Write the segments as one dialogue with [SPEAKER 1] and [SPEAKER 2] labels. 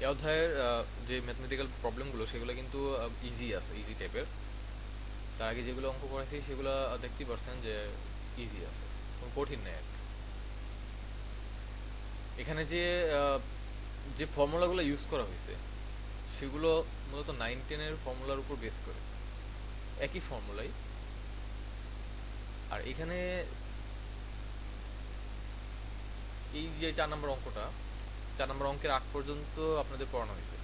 [SPEAKER 1] এই অধ্যায়ের যে ম্যাথমেটিক্যাল প্রবলেমগুলো সেগুলো কিন্তু ইজি টাইপের। তার আগে যেগুলো অঙ্ক করেছি সেগুলো দেখতেই পারছেন যে ইজি আছে, কোনো কঠিন নেই আর কি। এখানে আহ, যে ফর্মুলাগুলো ইউজ করা হয়েছে সেগুলো মূলত 9-10-এর ফর্মুলার উপর বেস করে, একই ফর্মুলাই। আর এখানে এই যে 4 নম্বর অঙ্কটা, 4 নম্বর অঙ্কের আগ পর্যন্ত আপনাদের পড়ানো হয়েছে।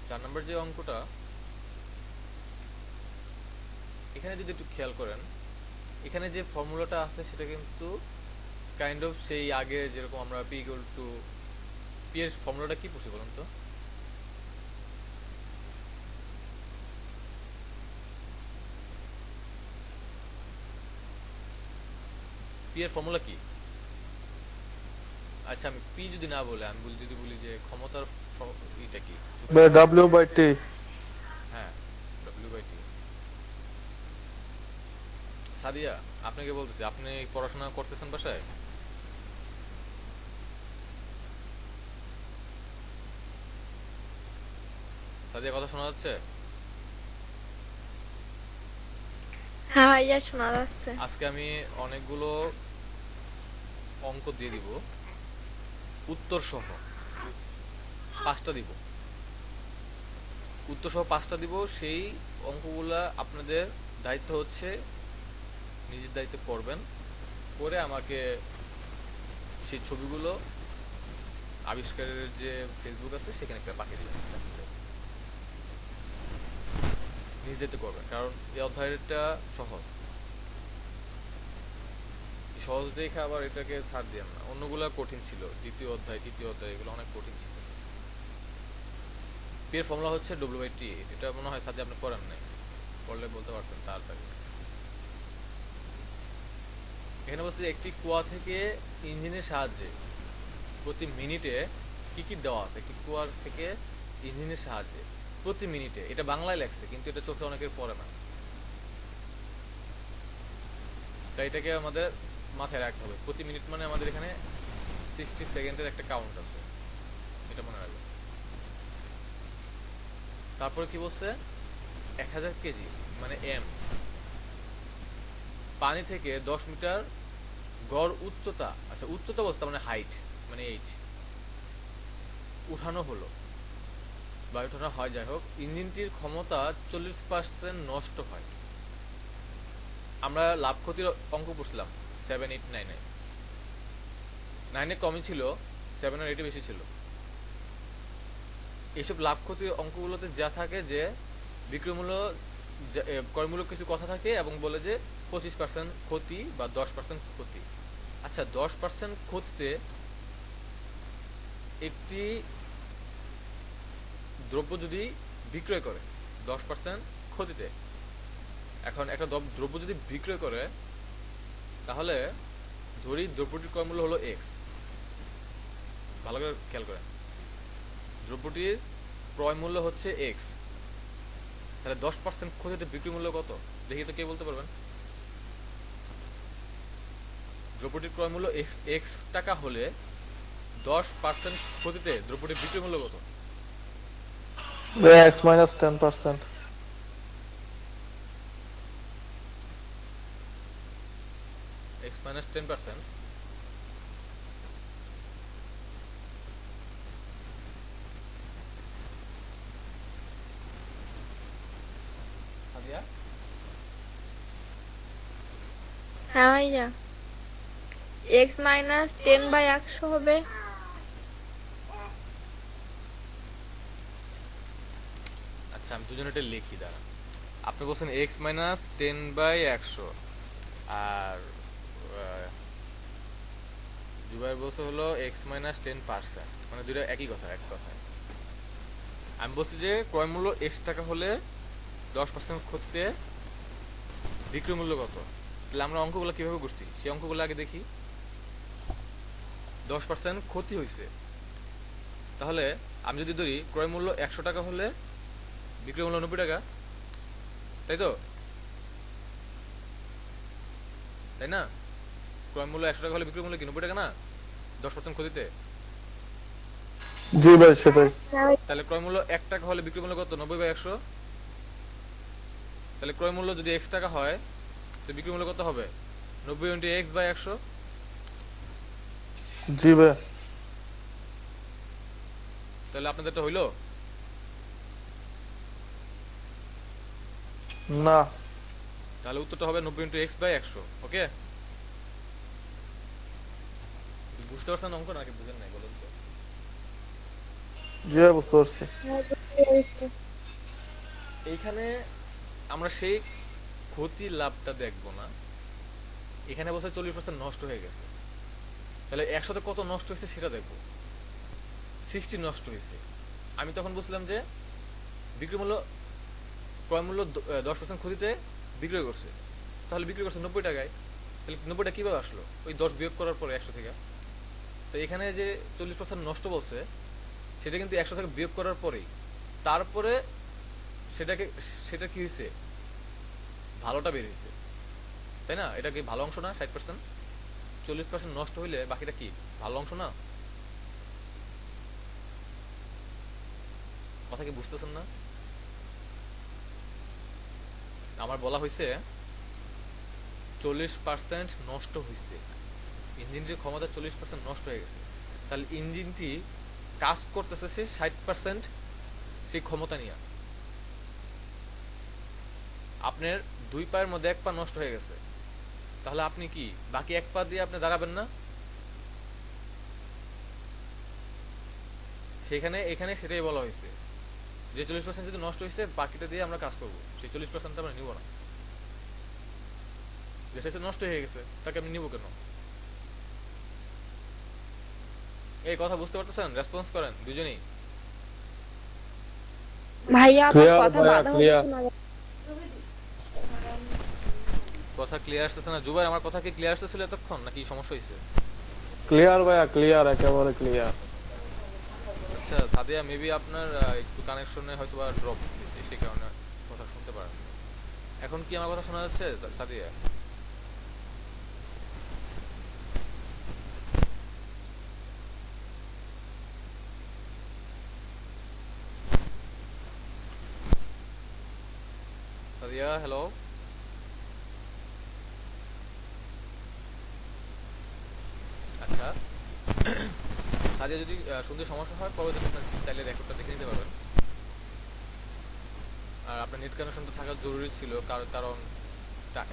[SPEAKER 1] 4 নম্বর যে অঙ্কটা, এখানে যদি একটু খেয়াল করেন, এখানে যে ফর্মুলাটা আছে সেটা কিন্তু কাইন্ড অফ সেই আগে যেরকম আমরা পি ইকুয়াল টু পি এর ফর্মুলাটা কি পড়ছি বলুন তো? পি এর ফর্মুলা কি? আচ্ছা, আমি পি যদি না বলে আমি যদি বলি যে ক্ষমতার এটা কি, সূত্রটা কি?
[SPEAKER 2] W/T।
[SPEAKER 1] হ্যাঁ, W/T। সাদিয়া, আপনাকে বলতেছি, আপনি পড়াশোনা করতেছেন বাসায়? সাদিয়া, কথা শোনা যাচ্ছে?
[SPEAKER 3] হ্যাঁ ভাইয়া, শোনা যাচ্ছে।
[SPEAKER 1] আজকে আমি অনেকগুলো অঙ্ক দিয়ে দিব, উত্তর সহ 5টা দিব। উত্তর সহ 5টা দিব। সেই অঙ্কগুলা আপনাদের দায়িত্ব হচ্ছে নিজের দায়িত্বে পড়বেন, পরে আমাকে সেই ছবিগুলো আবিষ্কারের যে ফেসবুক আছে সেখানে একটা পাঠিয়ে দিবেন। নিজ দায়িত্বে করবেন, কারণ এই অধ্যায়টা সহজ। সহজ দেখে আবার এটাকে ছাড় দিয়েন না, অন্যগুলা কঠিন ছিল। দ্বিতীয় অধ্যায়, তৃতীয় অধ্যায়, এগুলো অনেক কঠিন ছিল। পি এর ফর্মুলা হচ্ছে W/T। এটা মনে হয় সাথে আপনি পড়েন নাই, পড়লে বলতে পারতেন তাড়াতাড়ি। এখানে বলছে একটি কুয়া থেকে ইঞ্জিনের সাহায্যে প্রতি মিনিটে কি কি দেওয়া আছে। একটি কুয়ার থেকে ইঞ্জিনের সাহায্যে প্রতি মিনিটে, এটা বাংলায় লেখছে কিন্তু এটা চোখে অনেকের পড়ে না, তাই এটাকে আমাদের মাথায় রাখতে হবে। প্রতি মিনিট মানে আমাদের এখানে 60 সেকেন্ডের একটা কাউন্ট আছে, এটা মনে রাখবেন। তারপরে কি বলছে, 1000 কেজি মানে এম পানি থেকে 10 মিটার গড় উচ্চতা, আচ্ছা উচ্চতা বলতে মানে হাইট মানে এইচ, উঠানো হলো বা উঠানো হয়, যাই হোক, ইঞ্জিনটির ক্ষমতা 40% নষ্ট হয়। আমরা লাভ ক্ষতির অঙ্ক পড়ছিলাম 7, 8, 9-এ। 9-এ কমই ছিল, 7 আর 8-এ বেশি ছিল। এইসব লাভ ক্ষতির অঙ্কগুলোতে যা থাকে যে বিক্রয় মূল্য, ক্রয়মূলক কিছু কথা থাকে এবং বলে যে 25% ক্ষতি বা 10% ক্ষতি। আচ্ছা, 10% ক্ষতিতে একটি দ্রব্য যদি বিক্রয় করে 10% ক্ষতিতে, এখন একটা দ্রব্য যদি বিক্রয় করে, তাহলে ধরি দ্রব্যটির ক্রয় মূল্য হলো এক্স। ভালো করে খেয়াল করেন, দ্রব্যটির ক্রয় মূল্য হচ্ছে এক্স, তাহলে 10% ক্ষতিতে বিক্রি মূল্য কত? দেখি তো কে বলতে পারবেন। দ্রব্যটির ক্রয় মূল্য এক্স এক্স টাকা হলে 10% ক্ষতিতে দ্রব্যটির বিক্রি মূল্য কত?
[SPEAKER 2] X-10%।
[SPEAKER 1] X-10%। সাদিয়া,
[SPEAKER 3] হ্যাঁ ভাইয়া, X-10/100 হবে।
[SPEAKER 1] আচ্ছা আমি দুজনে এটা লিখি, দাঁড়া। আপনি বলছেন X-10/100, আর জুবাইর বলছে হলো X-10%, মানে দুইটা একই কথা, এক কথায়। আমি বলছি যে ক্রয় মূল্য এক্স টাকা হলে 10% ক্ষতিতে বিক্রয় মূল্য কত। তাহলে আমরা অঙ্কগুলো কিভাবে করছি সেই অঙ্কগুলো আগে দেখি। 10% ক্ষতি হয়েছে, তাহলে আমি যদি ধরি ক্রয় মূল্য 100 টাকা হলে বিক্রয় মূল্য 90 টাকা, তাই তো? তাই না? ক্রয় মূল্য 100 টাকা হলে বিক্রয় মূল্য কি 90 টাকা না? 10% ক্ষতিতে।
[SPEAKER 2] জি ভাই সেটাই।
[SPEAKER 3] হ্যাঁ ভাই।
[SPEAKER 1] তাহলে ক্রয় মূল্য 1 টাকা হলে বিক্রয় মূল্য কত? 90/100। তাহলে ক্রয় মূল্য যদি x টাকা হয় তো বিক্রয় মূল্য কত হবে? 90 × x/100।
[SPEAKER 2] জি ভাই।
[SPEAKER 1] তাহলে আপনাদেরটা হইলো?
[SPEAKER 2] না।
[SPEAKER 1] তাহলে উত্তরটা হবে 90 × x/100। ওকে, বুঝতে পারছেন অঙ্ক নাকি বুঝেন নাই বলেন তো?
[SPEAKER 2] জি ভাই বুঝতে পারছি।
[SPEAKER 3] হ্যাঁ, বুঝতে পেরেছি।
[SPEAKER 1] এইখানে আমরা সেই ক্ষতি লাভটা দেখবো না, এখানে বলছে 40% নষ্ট হয়ে গেছে। তাহলে একসাথে কত নষ্ট হয়েছে সেটা দেখবো। 60 নষ্ট হয়েছে। আমি তখন বুঝলাম যে বিক্রি মূল্য, ক্রয় মূল্য 10% ক্ষতিতে বিক্রয় করছে, তাহলে বিক্রি করছে 90 টাকায়। তাহলে 90টা কীভাবে আসলো? ওই 10 বিয়োগ করার পরে 100 থেকে। তো এখানে যে 40% নষ্ট বলছে সেটা কিন্তু 100 থেকে বিয়োগ করার পরেই, তারপরে সেটাকে, সেটা কি হয়েছে, ভালোটা বের হয়েছে, তাই না? এটা কি ভালো অংশ না? 60%, 40% নষ্ট হইলে বাকিটা কি ভালো অংশ না? কথা কি বুঝতেছেন না? আমার বলা হয়েছে 40% নষ্ট হয়েছে, ইঞ্জিনটির ক্ষমতা 40% নষ্ট হয়ে গেছে। তাহলে ইঞ্জিনটি কাজ করতেছে সে 60% সেই ক্ষমতা নিয়ে। আপনার 2 পায়ের মধ্যে 1 পা নষ্ট হয়ে গেছে, তাহলে আপনি কি বাকি 1 পা দিয়ে আপনি দাঁড়াবেন না? সেখানে এখানে সেটাই বলা হয়েছে যে 40% যদি নষ্ট হয়েছে বাকিটা দিয়ে আমরা কাজ করব, সেই 40% আমরা নিব না। যেটা নষ্ট হয়ে গেছে তাকে আমি নিব কেন? এই কথা বুঝতে পারতেছেন? রেসপন্স করেন দুজনেই।
[SPEAKER 3] ভাইয়া আপনার
[SPEAKER 2] ক্লিয়ার
[SPEAKER 3] কথা
[SPEAKER 2] ভাইয়া
[SPEAKER 3] বাধা হতে
[SPEAKER 2] ক্লিয়ার।
[SPEAKER 3] শোনা যাচ্ছে।
[SPEAKER 1] কথা ক্লিয়ার আসতেছে না? জুবাইর, আমার কথা কি ক্লিয়ার আসতেছিল এতক্ষণ নাকি সমস্যা হয়েছে?
[SPEAKER 2] ক্লিয়ার ভাইয়া ক্লিয়ার, একেবারে ক্লিয়ার।
[SPEAKER 1] আচ্ছা সাদিয়া, মেবি আপনার একটু কানেকশনে হয়তো বা ড্রপ দিয়েছে, সেই কারণে কথা শুনতে পারেন। এখন কি আমার কথা শোনা যাচ্ছে সাদিয়া? সাদিয়া হ্যালো। আচ্ছা সাদিয়া, যদি শুনতে সমস্যা হয় পরবর্তীতে আপনার চাইলে রেকর্ডটা দেখে নিতে পারবেন। আর আপনার নেট কানেকশনটা থাকা জরুরি ছিল, কারণ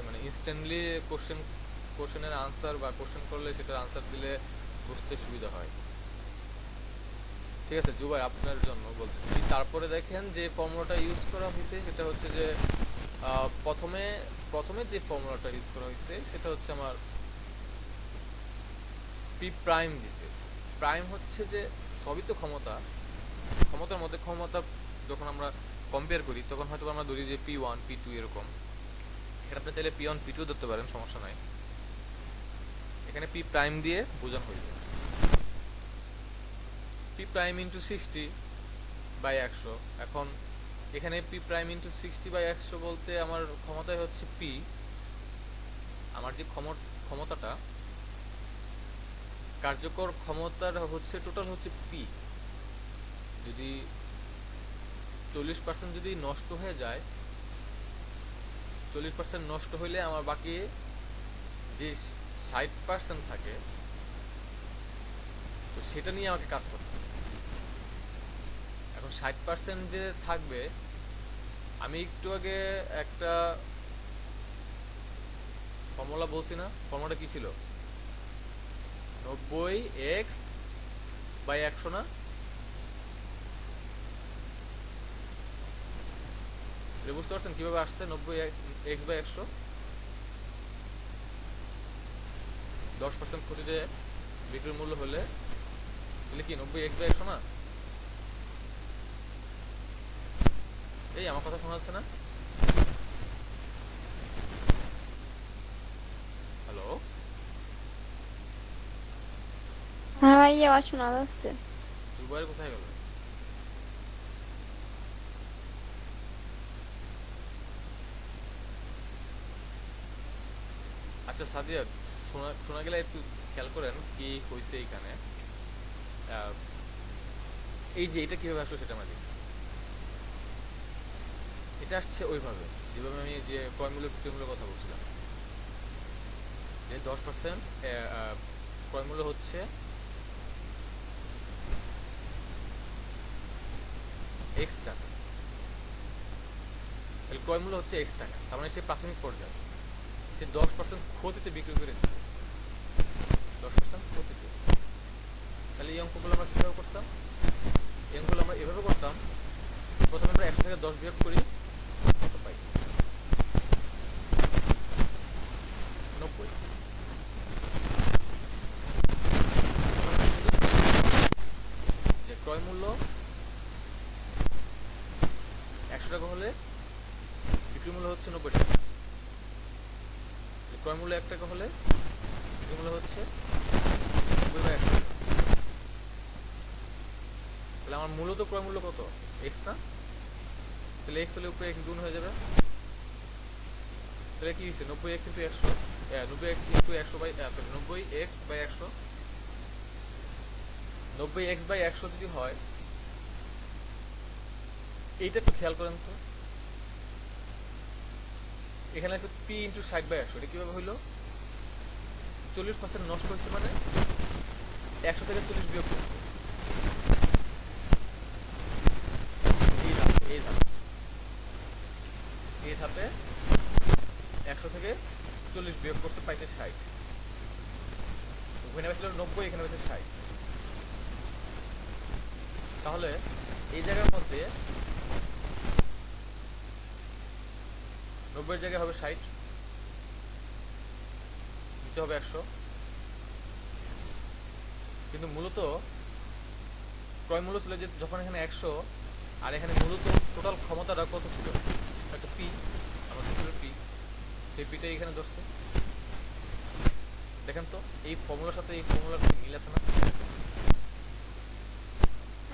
[SPEAKER 1] মানে ইনস্ট্যান্টলি কোশ্চেনের আনসার বা কোশ্চেন করলে সেটার আনসার দিলে বুঝতে সুবিধা হয়। ঠিক আছে জুবাই, আপনার জন্য বলতেছি। তারপরে দেখেন যে ফর্মুলাটা ইউজ করা হয়েছে সেটা হচ্ছে যে প্রথমে প্রথমে যে ফর্মুলাটা ইউজ করা হয়েছে সেটা হচ্ছে আমার পি প্রাইম দিছে। প্রাইম হচ্ছে যে সবই তো ক্ষমতা, ক্ষমতার মধ্যে ক্ষমতা যখন আমরা কম্পেয়ার করি তখন হয়তো আমরা ধরি যে P1 P2 এরকম। এটা আপনি চাইলে P1 P2 ধরতে পারেন, সমস্যা নাই। এখানে পি প্রাইম দিয়ে বোঝানো হয়েছে পি প্রাইম ইন্টু 60/100। এখন এখানে পি প্রাইম ইন্টু 60/100 বলতে আমার ক্ষমতায় হচ্ছে পি, আমার যে ক্ষমতাটা, কার্যকর ক্ষমতার হচ্ছে টোটাল হচ্ছে পি। যদি 40% যদি নষ্ট হয়ে যায়, 40% নষ্ট হইলে আমার বাকি যে 60% থাকে তো সেটা নিয়ে আমাকে কাজ করতে হবে। এখন 60% যে থাকবে, আমি একটু আগে একটা ফর্মুলা বলছি না? ফর্মুলাটা কি ছিল? 90x/100 না? এটা বুঝতে পারছেন কিভাবে আসছে 90x/100? 10% ক্ষতিতে বিক্রির মূল্য হলে তাহলে কি 90x/100 না? এই আমার কথা শোনা যাচ্ছে না? হ্যালো
[SPEAKER 3] হ্যাঁ ভাইয়া আওয়াজ শোনা যাচ্ছে।
[SPEAKER 1] জুবাইর কোথায় গেল? আচ্ছা সাদিয়া, শোনা শোনা গেলে একটু খেয়াল করেন কি হয়েছে এইখানে। এই যে এটা কিভাবে আসলো সেটা আমরা দেখি। এটা আসছে ওইভাবে যেভাবে আমি যে ক্রয় মূল্য বিক্রয় মূল্যের কথা বলছিলাম, যে 10% ক্রয় মূল্য হচ্ছে এক্স টাকা, তাহলে ক্রয় মূল্য হচ্ছে এক্স টাকা, তার মানে সে প্রাথমিক পর্যায়ে সে 10% ক্ষতিতে বিক্রি করে দিচ্ছে, 10% ক্ষতিতে। তাহলে এই অঙ্কগুলো আমরা কীভাবে করতাম? এই অঙ্কগুলো আমরা এভাবে করতাম, প্রথমে আমরা 100 থেকে 10 বিয়োগ করি, কত পাই? 90। যে ক্রয় মূল্য 100 টাকা হলে বিক্রি মূল্য হচ্ছে 90 টাকা, ক্রয় মূল্য 1 টাকা হলে বিক্রি মূল্য হচ্ছে 90/100 টাকা। তাহলে আমার মূলত ক্রয় মূল্য কত? এক্স না? তাহলে এক্স হলে উপরে এক্স গুণ হয়ে যাবে, তাহলে কি হয়েছে? 90x into 100, 90x into 100 by sorry 90x by 100, 90x by 100 যদি হয়, এইটা একটু খেয়াল করেন তো, এখানে আছে p ইন্টু 60/100, এটা কিভাবে হইলো? 40% নষ্ট হয়েছে মানে 100 থেকে 40 বিয়োগ করছে, এই ধাপে 100 থেকে 40 বিয়োগ করছে, পাইছে 60। ওখানে ছিল 90, এখানে হয়েছে 60। তাহলে এই জায়গার মধ্যে 90 এর জায়গায় হবে 60, নিচে হবে 100। কিন্তু মূলত ক্রয় মূল্য ছিল যে যখন এখানে 100 আর এখানে মূলত টোটাল ক্ষমতাটা কত ছিল? একটা পি, আমরা সূত্রের পি, সেই পিটা এখানে ধরছে। দেখেন তো এই ফর্মুলার সাথে এই ফর্মুলার মিল আছে না?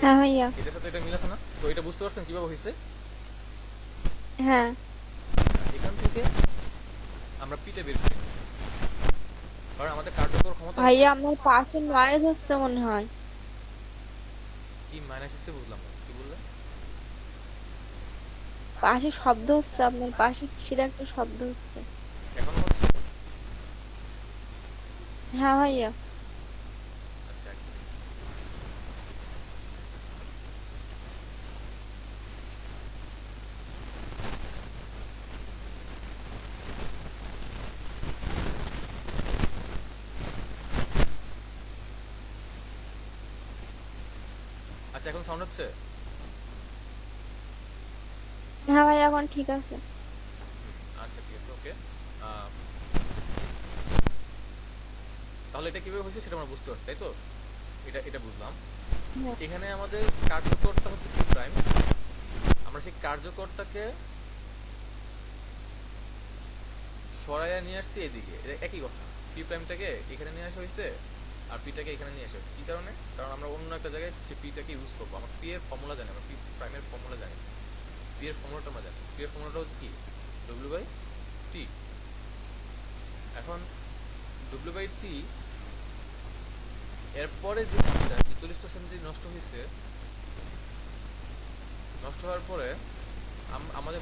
[SPEAKER 3] হ্যাঁ ভাইয়া।
[SPEAKER 1] এটার সাথে এটা মিল আছে না? তো এটা বুঝতে পারছেন কিভাবে হয়েছে?
[SPEAKER 3] হ্যাঁ
[SPEAKER 1] এখান থেকে আমরা পিটা বের করে নিচ্ছি, কারণ আমাদের কার্যকর ক্ষমতা
[SPEAKER 3] ভাইয়া, আমার পাশে নয়েজ হচ্ছে মনে হয়।
[SPEAKER 1] কি মাইনাস হচ্ছে বুঝলাম না, কি বললে?
[SPEAKER 3] পাশে শব্দ হচ্ছে, আপনার পাশে কিসের একটা শব্দ হচ্ছে।
[SPEAKER 1] এখনো হচ্ছে?
[SPEAKER 3] হ্যাঁ ভাইয়া।
[SPEAKER 1] আচ্ছা এক মিনিট। আচ্ছা এখন সাউন্ড হচ্ছে?
[SPEAKER 3] হ্যাঁ ভাইয়া, এখন ঠিক আছে।
[SPEAKER 1] আচ্ছা ঠিক আছে, ওকে। তাহলে এটা কিভাবে হয়েছে সেটা আমরা বুঝতে পারছি, তাই তো? এটা এটা বুঝলাম।
[SPEAKER 3] হ্যাঁ।
[SPEAKER 1] এখানে আমাদের কার্যকরটা হচ্ছে পি প্রাইম, আমরা সেই কার্যকরটাকে সরাইয়া নিয়ে আসছি এদিকে, এটা একই কথা। পি প্রাইমটাকে এখানে নিয়ে আসা হয়েছে আর পিটাকে এখানে নিয়ে আসা হয়েছে। কি কারণে? কারণ আমরা অন্য একটা জায়গায় সে পিটাকে ইউজ করবো। আমরা পি এর ফর্মুলা জানি, আমরা পি প্রাইমের ফর্মুলা জানি, পি এর ফর্মুলাটা আমরা জানি। পি এর ফর্মুলাটা হচ্ছে কি? ডব্লিউ বাই টি। এখন ডব্লিউ বাই টি এরপরে যে কাজটা, যে 40% যে নষ্ট হয়েছে, নষ্ট হওয়ার পরে আমাদের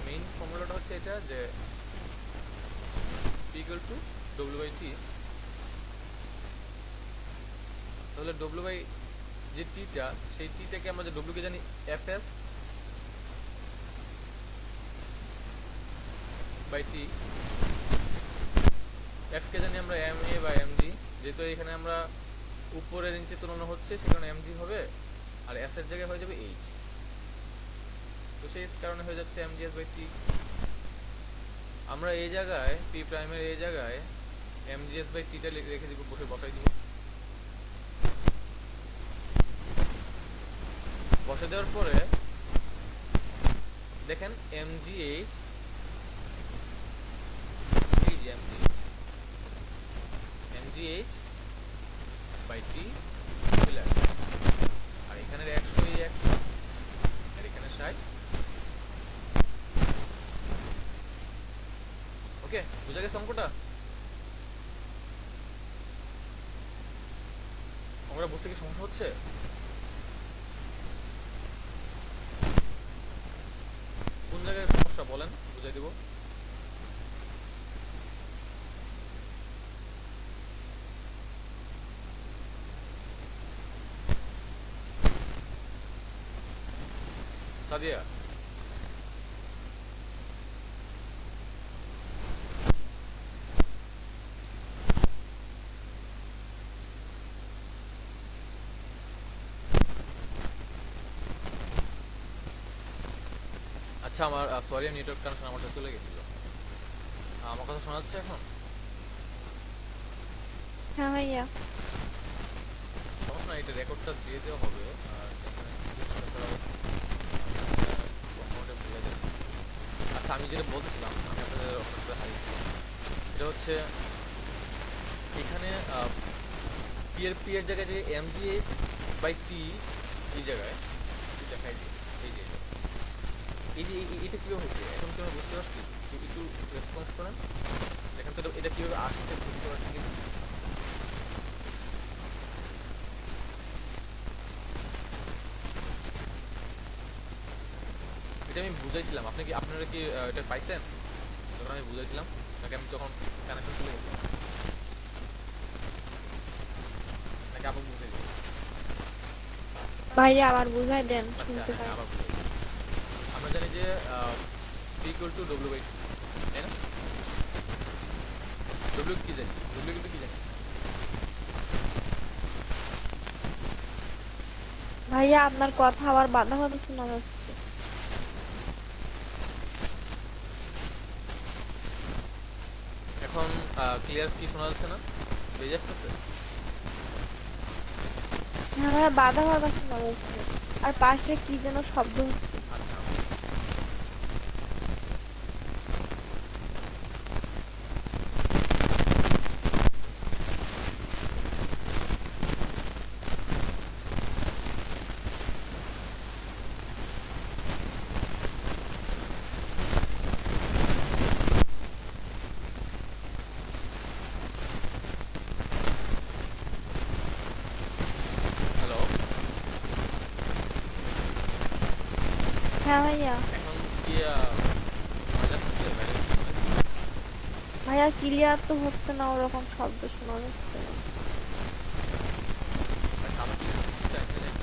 [SPEAKER 1] মেইন ফর্মুলাটা হচ্ছে এটা, যে পি ইকুয়াল টু ডব্লিউ বাই টি। তাহলে ডব্লিউ বাই যে টিটা, সেই টিটাকে আমরা যে ডব্লিউকে জানি f s by t, f কে জানি আমরা এম এ বা এম জি, যেহেতু এখানে আমরা উপরের নিচে তুলনা হচ্ছে সেখানে এম জি হবে, আর এস এর জায়গায় হয়ে যাবে এইচ, তো সেই কারণে হয়ে যাচ্ছে এম জি এস বাই টি। আমরা এই জায়গায় পি প্রাইমের এই জায়গায় এম জি এস বাই টিটা রেখে দিব, বসাই দিব। বসে দেওয়ার পরে দেখেন এম জি এইচ, এই যে M g H by T চলে আসছে, আর এখানের 100 এই 100, আর এখানে 60। ওকে, বুঝা গেছে অঙ্কটা? অঙ্কটা বুঝতে কি সমস্যা হচ্ছে? দিব। সাদিয়া আচ্ছা, আমার সরি, নেটওয়ার্ক কানেকশন আমারটা চলে গেছিল। আমার কথা শোনা যাচ্ছে এখন?
[SPEAKER 3] হ্যাঁ ভাইয়া।
[SPEAKER 1] সমস্যা নাই, এটা রেকর্ডটা দিয়ে দেওয়া হবে। আর এখানে সম্পূর্ণটা ভুলে যাবে। আচ্ছা, আমি যেটা বলতেছিলাম, আমি আপনাদের অপশনটা হারিয়ে দিলাম। এটা হচ্ছে এখানে পি এর জায়গায় যে এমজিএস বাই টি, এই জায়গায় দেখাই দিই। এই যে এই যে এটা কীভাবে হয়েছে এখন কি আমরা বুঝতে পারছি? একটু রেসপন্স করেন, দেখেন তো এটা কীভাবে আসছে বুঝতে পারছেন কিন্তু। এটা আমি বুঝাইছিলাম, আপনারা কি এটা পাইছেন যখন আমি বুঝাইছিলাম? নাকি আমি তখন কানেকশন চলে গেছিলাম? নাকি আবার বুঝাই দিই?
[SPEAKER 3] ভাইয়া আবার বুঝাই দেন,
[SPEAKER 1] আচ্ছা,
[SPEAKER 3] শুনতে
[SPEAKER 1] হ্যাঁ,
[SPEAKER 3] পাই।
[SPEAKER 1] আবার বুঝাই দিই। আমরা জানি যে পি ইকুয়াল টু ডব্লিউ বাই, তাই না? ডব্লিউ কি জানি, ডব্লিউ কিন্তু কি জানি?
[SPEAKER 3] ভাইয়া আপনার কথা আবার বাধা বাধা শোনা যাচ্ছে।
[SPEAKER 1] এখন ক্লিয়ার কি শোনা যাচ্ছে না? বেজে আসতেছে?
[SPEAKER 3] হ্যাঁ ভাইয়া, বাধা বাধা শোনা যাচ্ছে, আর পাশে কি যেন শব্দ হচ্ছে।
[SPEAKER 1] আচ্ছা, হ্যালো,
[SPEAKER 3] হ্যাঁ ভাইয়া।
[SPEAKER 1] এখন কি ভয়েস আসতেছে বাইরে?
[SPEAKER 3] ভাইয়া ক্লিয়ার তো হচ্ছে না, ওরকম শব্দ শোনা যাচ্ছে।
[SPEAKER 1] আচ্ছা, আমার কি টাইম নেই?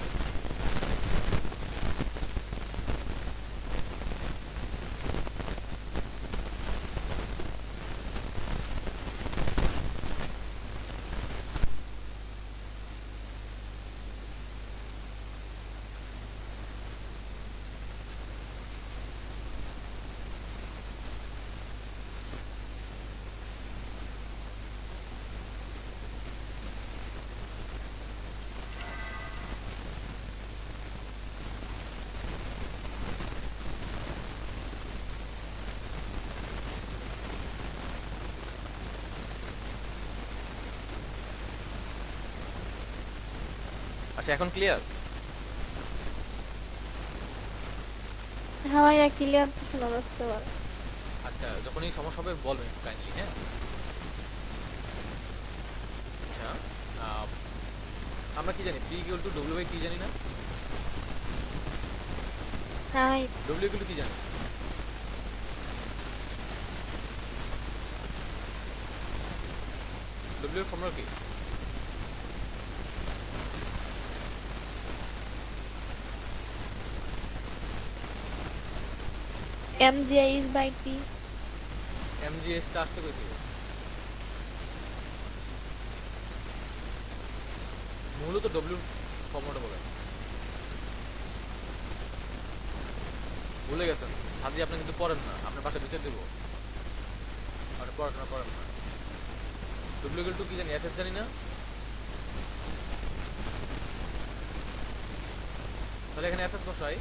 [SPEAKER 1] আচ্ছা, এখন ক্লিয়ার?
[SPEAKER 3] হ্যাঁ ভাইয়া, ক্লিয়ার তো শোনা যাচ্ছে এবার।
[SPEAKER 1] আচ্ছা, যখন এই সমস্যা হবে বলবেন একটু কাইন্ডলি, হ্যাঁ? আচ্ছা, আহ, আমরা কি জানি? পি ইকুয়াল টু ডব্লিউ বাই টি জানি না?
[SPEAKER 3] হ্যাঁ ভাই,
[SPEAKER 1] ডব্লিউ ইকুয়াল টু কি জানি? ডব্লিউ এর ফর্মুলা কি?
[SPEAKER 3] MGI is by T.
[SPEAKER 1] MGS টা আসতে কইছিল। মূলত ডব্লিউ ফর্মুলাটা বলেন। ভুলে গেছেন? সাদি, আপনি কিন্তু পড়েন না, আপনার বাসায় বিচার দেবো। আপনি পড়াশোনা করেন না। ডব্লিউ ইকুয়াল টু কি জানি? এফএস জানি না? তাহলে এখানে এফএস বসাই।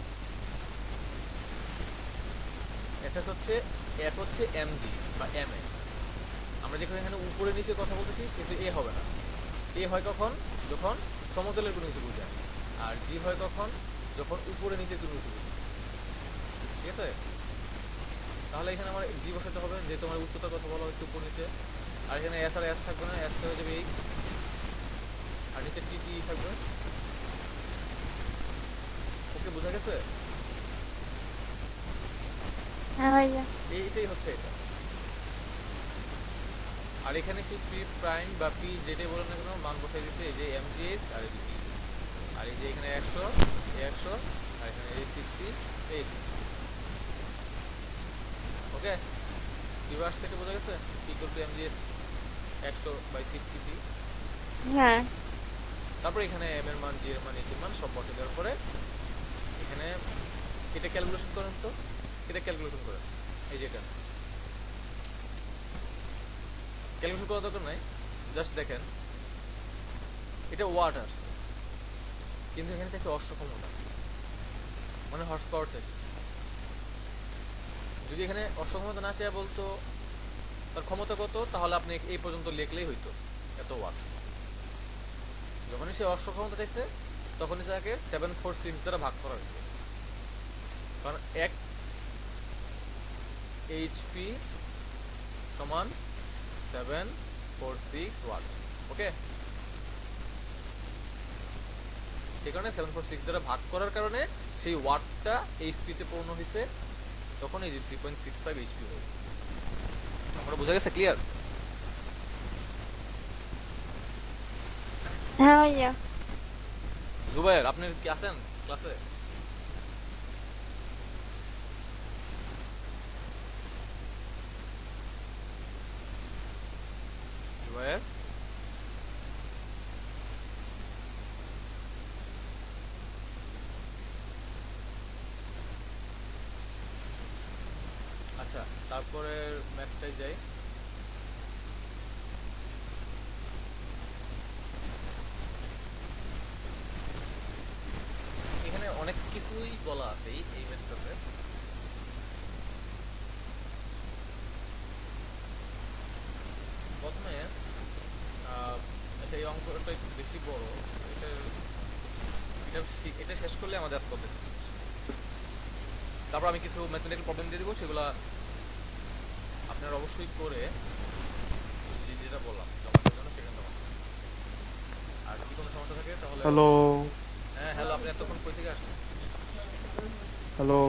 [SPEAKER 1] এফএস হচ্ছে, এফ হচ্ছে এমজি বা এম এ। আমরা যেখানে এখানে উপরে নিচে কথা বলতেছি সেটা এ হবে না। এ হয় কখন? যখন সমতলের কোনো কিছু বুঝায়। আর জি হয় কখন? যখন উপরে নিচে কোনো কিছু বুঝায়। ঠিক আছে? তাহলে এখানে আমার জি বসাতে হবে, যেহেতু আমার উচ্চতার কথা বলা হয়েছে উপর নিচে। আর এখানে এস আর এস থাকবে না, এসটা হয়ে যাবে এইচ। আর নিচে টি টি থাকবে। ওকে, বোঝা গেছে?
[SPEAKER 3] হ্যাঁ ভাইয়া।
[SPEAKER 1] এইটাই হচ্ছে এটা। আর এখানে সেই পি প্রাইম বা পি যেটাই বলেন না কেন মান বসাই দিছে, এই যে এমজিএস আর এই যে পি, আর এই যে এখানে 100 এ 100, আর এখানে এই 60 এই 60। ওকে, রিভার্স থেকে বোঝা গেছে ইকুয়াল টু এমজিএস 100/60t।
[SPEAKER 3] হ্যাঁ।
[SPEAKER 1] তারপর এখানে এম এর মান, জি এর মান, এইচ এর মান সব বসে দেওয়ার পরে এখানে এটা ক্যালকুলেশন করেন তো, এটা ক্যালকুলেশন করেন। এই যে এটা ক্যালকুলেশন করার দরকার নাই, জাস্ট দেখেন এটা ওয়াট আওয়ার্স, কিন্তু এখানে চাইছে অশ্ব ক্ষমতা, মানে হর্স পাওয়ার চাইছে। যদি এখানে অশ্ব ক্ষমতা না চাই বলতো তার ক্ষমতা কত, তাহলে আপনি এই পর্যন্ত লিখলেই হইতো এত ওয়াট। যখনই সে অশ্ব ক্ষমতা চাইছে তখনই তাকে 746 দ্বারা ভাগ করা হয়েছে, কারণ 1 এইচপি সমান 746 ওয়াট। ওকে, সেই কারণে 746 দ্বারা ভাগ করার কারণে সেই ওয়াটটা এইচপিতে পূর্ণ হয়েছে, তখন এই যে 3.65 এইচপি হয়ে গেছে। আমরা বোঝা গেছে? ক্লিয়ার?
[SPEAKER 3] হ্যাঁ ভাইয়া।
[SPEAKER 1] জুবাইর আপনি কি আছেন ক্লাসে? জুবাইর আচ্ছা, তারপরে ম্যাথটাই যাই। এখানে অনেক কিছুই বলা আছে এই ম্যাথটাতে। প্রথমে আচ্ছা, এই অঙ্কটা একটু বেশি বড়, এটা এটা এটা শেষ করলে আমাদের আজকে হবে। তারপর আমি কিছু ম্যাথমেটিক্যাল প্রবলেম দিয়ে দিব, সেগুলো আপনারা অবশ্যই করে যেটা বললাম জমা দেওয়ার জন্য সেখানে জমা দেবেন। আর যদি কোনো সমস্যা থাকে তাহলে
[SPEAKER 2] হ্যালো
[SPEAKER 1] হ্যাঁ হ্যালো, আপনি এতক্ষণ কই থেকে আসলেন?
[SPEAKER 2] হ্যালো।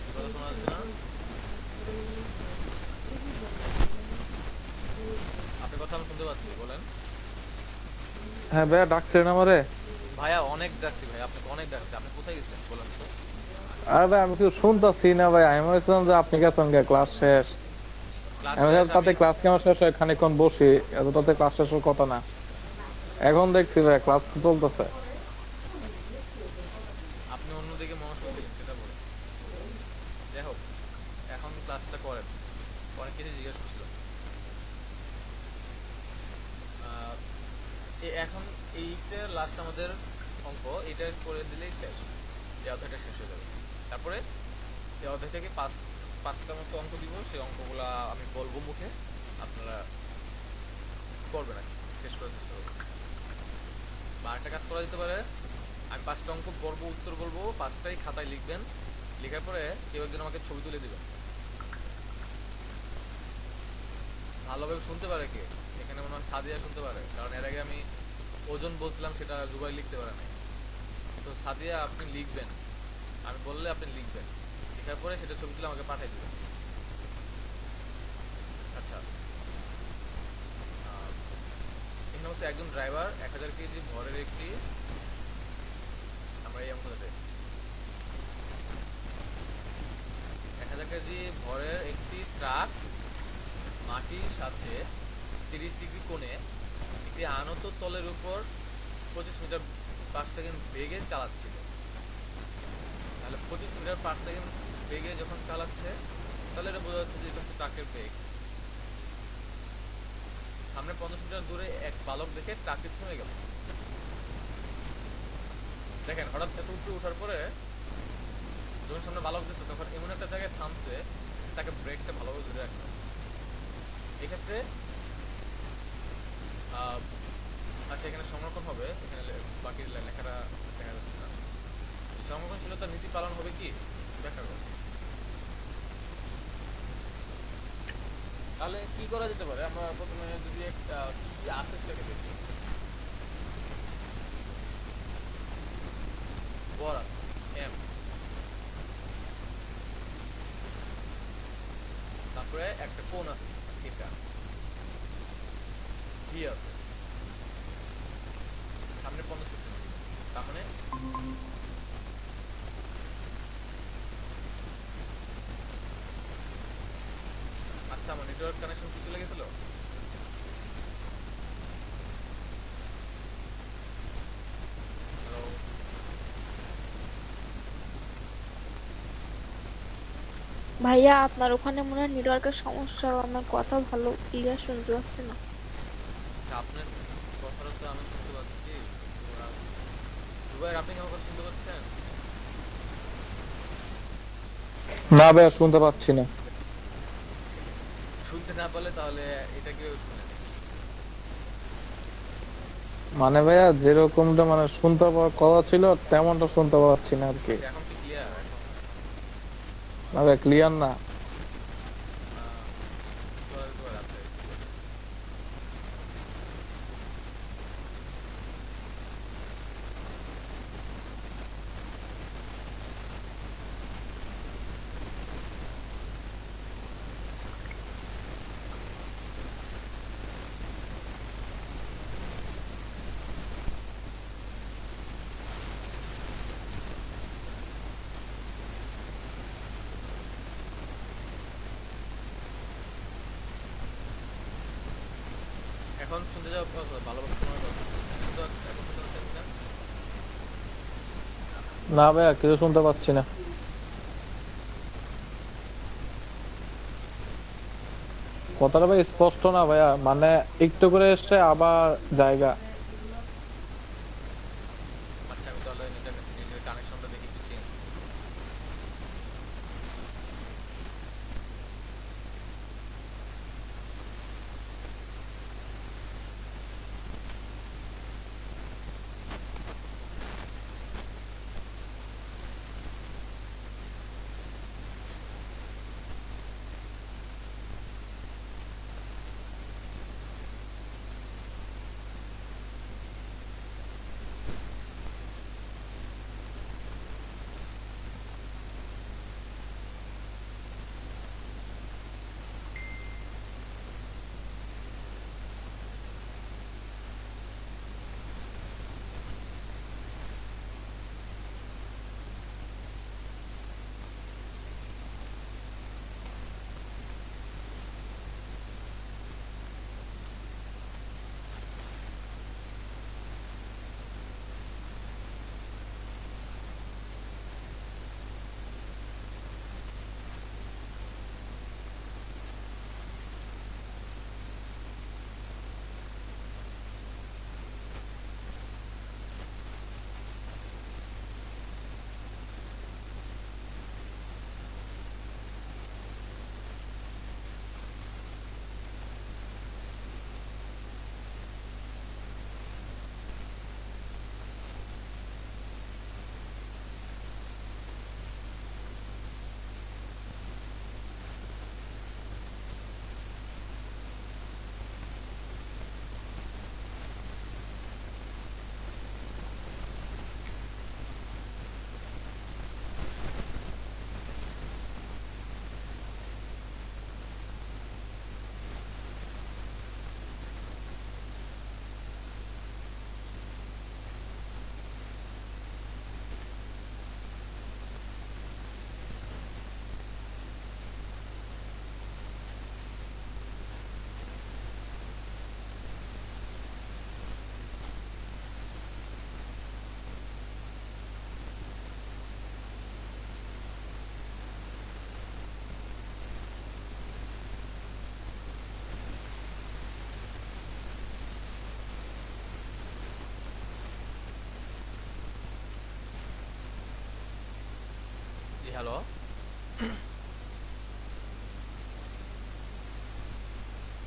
[SPEAKER 1] কি কথা শোনা যাচ্ছে না? আপনার কথা আমি শুনতে পাচ্ছি, বলেন।
[SPEAKER 2] হ্যাঁ ভাইয়া, ডাকছেন আমারে?
[SPEAKER 1] ভাইয়া অনেক ডাকছি ভাই, আপনাকে অনেক ডাকছি, আপনি কোথায় গেছেন বলেন তো?
[SPEAKER 2] আরে ভাই, আমি কিছু শুনতাছি না ভাই। আমি ভাবছিলাম যে আপনি গেছেন গে, ক্লাস শেষ।
[SPEAKER 1] ক্লাস
[SPEAKER 2] আমি
[SPEAKER 1] শেষ,
[SPEAKER 2] ভাবছি তাতে ক্লাস কেমন শেষ হয়, খানিকক্ষণ বসি, এতটাতে ক্লাস শেষের কথা না। এখন দেখছি ভাই ক্লাস চলতেছে।
[SPEAKER 1] আপনি অন্যদিকে মনোযোগ ছিলেন সেটা বলেন। যাই হোক, এখন ক্লাসটা করেন। অনেক কিছু জিজ্ঞেস করছিলাম। আহ, এখন এইটা লাস্ট আমাদের অঙ্ক, এটা করে দিলেই শেষ, এই অধ্যায়টা শেষ হয়ে যাবে। তারপরে এই অধ্যায় থেকে পাঁচটা মতো অঙ্ক দিব, সেই অঙ্কগুলা আমি বলবো মুখে, আপনারা করবেন আর কি, শেষ করার চেষ্টা করবেন। বা একটা কাজ করা যেতে পারে, আমি 5টা অঙ্ক পড়বো, উত্তর বলবো, 5টাই খাতায় লিখবেন, লেখার পরে কেউ একজন আমাকে ছবি তুলে দিবেন। ভালোভাবে শুনতে পারে কে? এখানে মনে হয় সাদিয়া শুনতে পারে, কারণ এর আগে আমি ওজন বলছিলাম সেটা জুবাই লিখতে পারে নাই। তো সাদিয়া আপনি লিখবেন, আমি বললে আপনি লিখবেন, লেখার পরে সেটা ছবি তুলে আমাকে পাঠিয়ে দিবেন। আচ্ছা, এখানে হচ্ছে একজন ড্রাইভার 1000 কেজি ভরের একটি, আমরা এই অঙ্কটাতে 1000 কেজি ভরের একটি ট্রাক মাটির সাথে 30 ডিগ্রি কোণে একটি আনত তলের উপর 25 মিটার পার সেকেন্ড বেগে চালাচ্ছিল। তাহলে 25 মিটার পার সেকেন্ড বেগে যখন চালাচ্ছে, তাহলে এটা বোঝা যাচ্ছে যে এটা হচ্ছে ট্রাকের বেগ। সামনে 50 মিটার দূরে এক বালক দেখে ট্রাকটি থেমে গেল। দেখেন, হঠাৎ এত উপরে ওঠার পরে যখন সামনে বালক দিচ্ছে, তখন এমন একটা জায়গায় থামছে তাকে ব্রেকটা ভালোভাবে ধরে রাখতে হবে। এক্ষেত্রে আচ্ছা, এখানে সংরক্ষণ হবে, এখানে বাকি লেখাটা দেখা যাচ্ছে না। সংরক্ষণশীলতার নীতি পালন হবে কি ব্যাখ্যা করো। তাহলে কি করা যেতে পারে? আমরা প্রথমে যদি কি আছে সেটাকে দেখি। বর আছে এম, তারপরে একটা কোণ আছে থিটা, ভি আছে সামনে 50 সেন্টিমিটার, তার মানে আচ্ছা আমার নেটওয়ার্ক কানেকশন কি চলে গেছিল? হ্যালো?
[SPEAKER 3] ভাইয়া আপনার ওখানে মনে হয় নেটওয়ার্কের সমস্যা, আমার কথা ভালো ক্লিয়ার শুনতে পাচ্ছি না।
[SPEAKER 1] আচ্ছা আপনার কথাটা তো আমি শুনতে পাচ্ছি। জুবাইর আপনি কি আমার কথা শুনতে পাচ্ছেন?
[SPEAKER 2] না ভাইয়া, শুনতে পাচ্ছি না।
[SPEAKER 1] শুনতে না পারলে তাহলে এটা কিভাবে শুনেন?
[SPEAKER 2] মানে ভাইয়া যেরকমটা মানে শুনতে পাওয়ার কথা ছিল তেমনটা শুনতে পাচ্ছি না আর কি।
[SPEAKER 1] আচ্ছা এখন কি ক্লিয়ার এখন?
[SPEAKER 2] না ভাইয়া, ক্লিয়ার না।
[SPEAKER 1] আছে। এখন শুনতে যাও ভালোভাবে শোনার কথা। এখন তো এখন শুনতে পাচ্ছেন না?
[SPEAKER 2] না ভাইয়া, কিছু শুনতে পাচ্ছি না। কথাটা ভাই স্পষ্ট না ভাইয়া, মানে একটু করে এসছে আবার জায়গা।
[SPEAKER 1] আচ্ছা আমি তাহলে নেটের কানেকশনটা দেখি একটু চেঞ্জ। জি হ্যালো।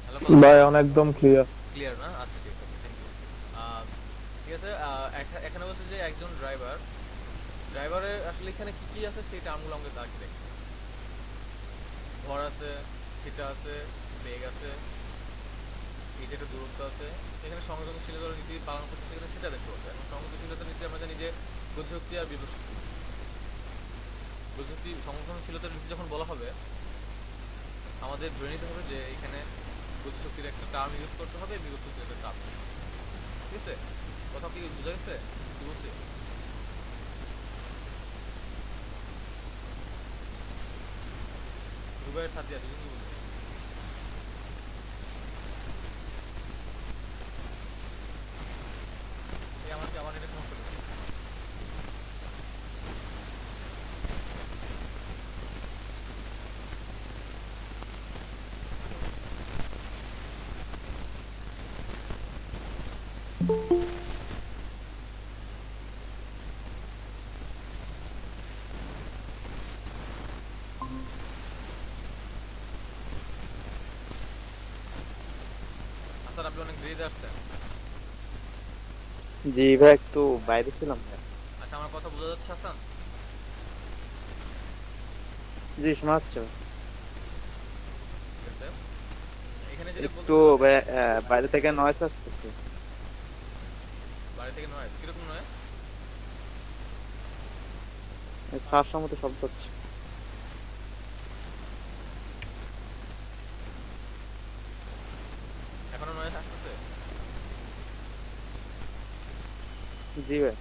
[SPEAKER 1] হ্যালো
[SPEAKER 2] ভাই একদম ক্লিয়ার।
[SPEAKER 1] ক্লিয়ার না? আচ্ছা ঠিক আছে, থ্যাংক ইউ। ঠিক আছে, এখানে বলছে যে একজন ড্রাইভারের আসলে এখানে কি কি আছে সেই টার্মগুলো আমাকে তাকে দেখতে। ভর আছে, থিটা আছে, বেগ আছে, এই যে একটা দূরত্ব আছে। এখানে সংবেদনশীলতার নীতি পালন করতে সেখানে সেটা দেখতে পাচ্ছে। এখন সংবেদনশীলতার নীতি আমরা জানি যে গতিশক্তি আর বিভব শক্তি। গতিশক্তি সংবেদনশীলতার নীতি যখন বলা হবে আমাদের ধরে নিতে হবে যে এখানে গতিশক্তির একটা টার্ম ইউজ করতে হবে, বিভব শক্তির একটা টার্ম ইউজ করতে হবে। ঠিক আছে, কথা কি বোঝা গেছে কি বলছি? রুবাইয়ের সাথে দুজন কি বলছে? এই আমার কি আবার এটা সমস্যা হলো? আচ্ছা, আপনি অনেক দেরিতে আসছেন।
[SPEAKER 4] জি ভাই, একটু বাইরে ছিলাম ভাই।
[SPEAKER 1] আচ্ছা, আমার কথা বোঝা যাচ্ছে হাসান?
[SPEAKER 4] জি, শোনা যাচ্ছে ভাই।
[SPEAKER 1] ঠিক আছে, এখানে যেটা
[SPEAKER 4] একটু
[SPEAKER 1] বলতেছিলাম,
[SPEAKER 4] ভাই, বাইরে থেকে নয়েজ আসতেছে।
[SPEAKER 1] বাড়ি থেকে নয়েস কিরকম নয়েস?
[SPEAKER 4] শ্বাসের মতো শব্দ হচ্ছে।
[SPEAKER 1] এখনো নয়েস আসতেছে?
[SPEAKER 4] জি ভাই।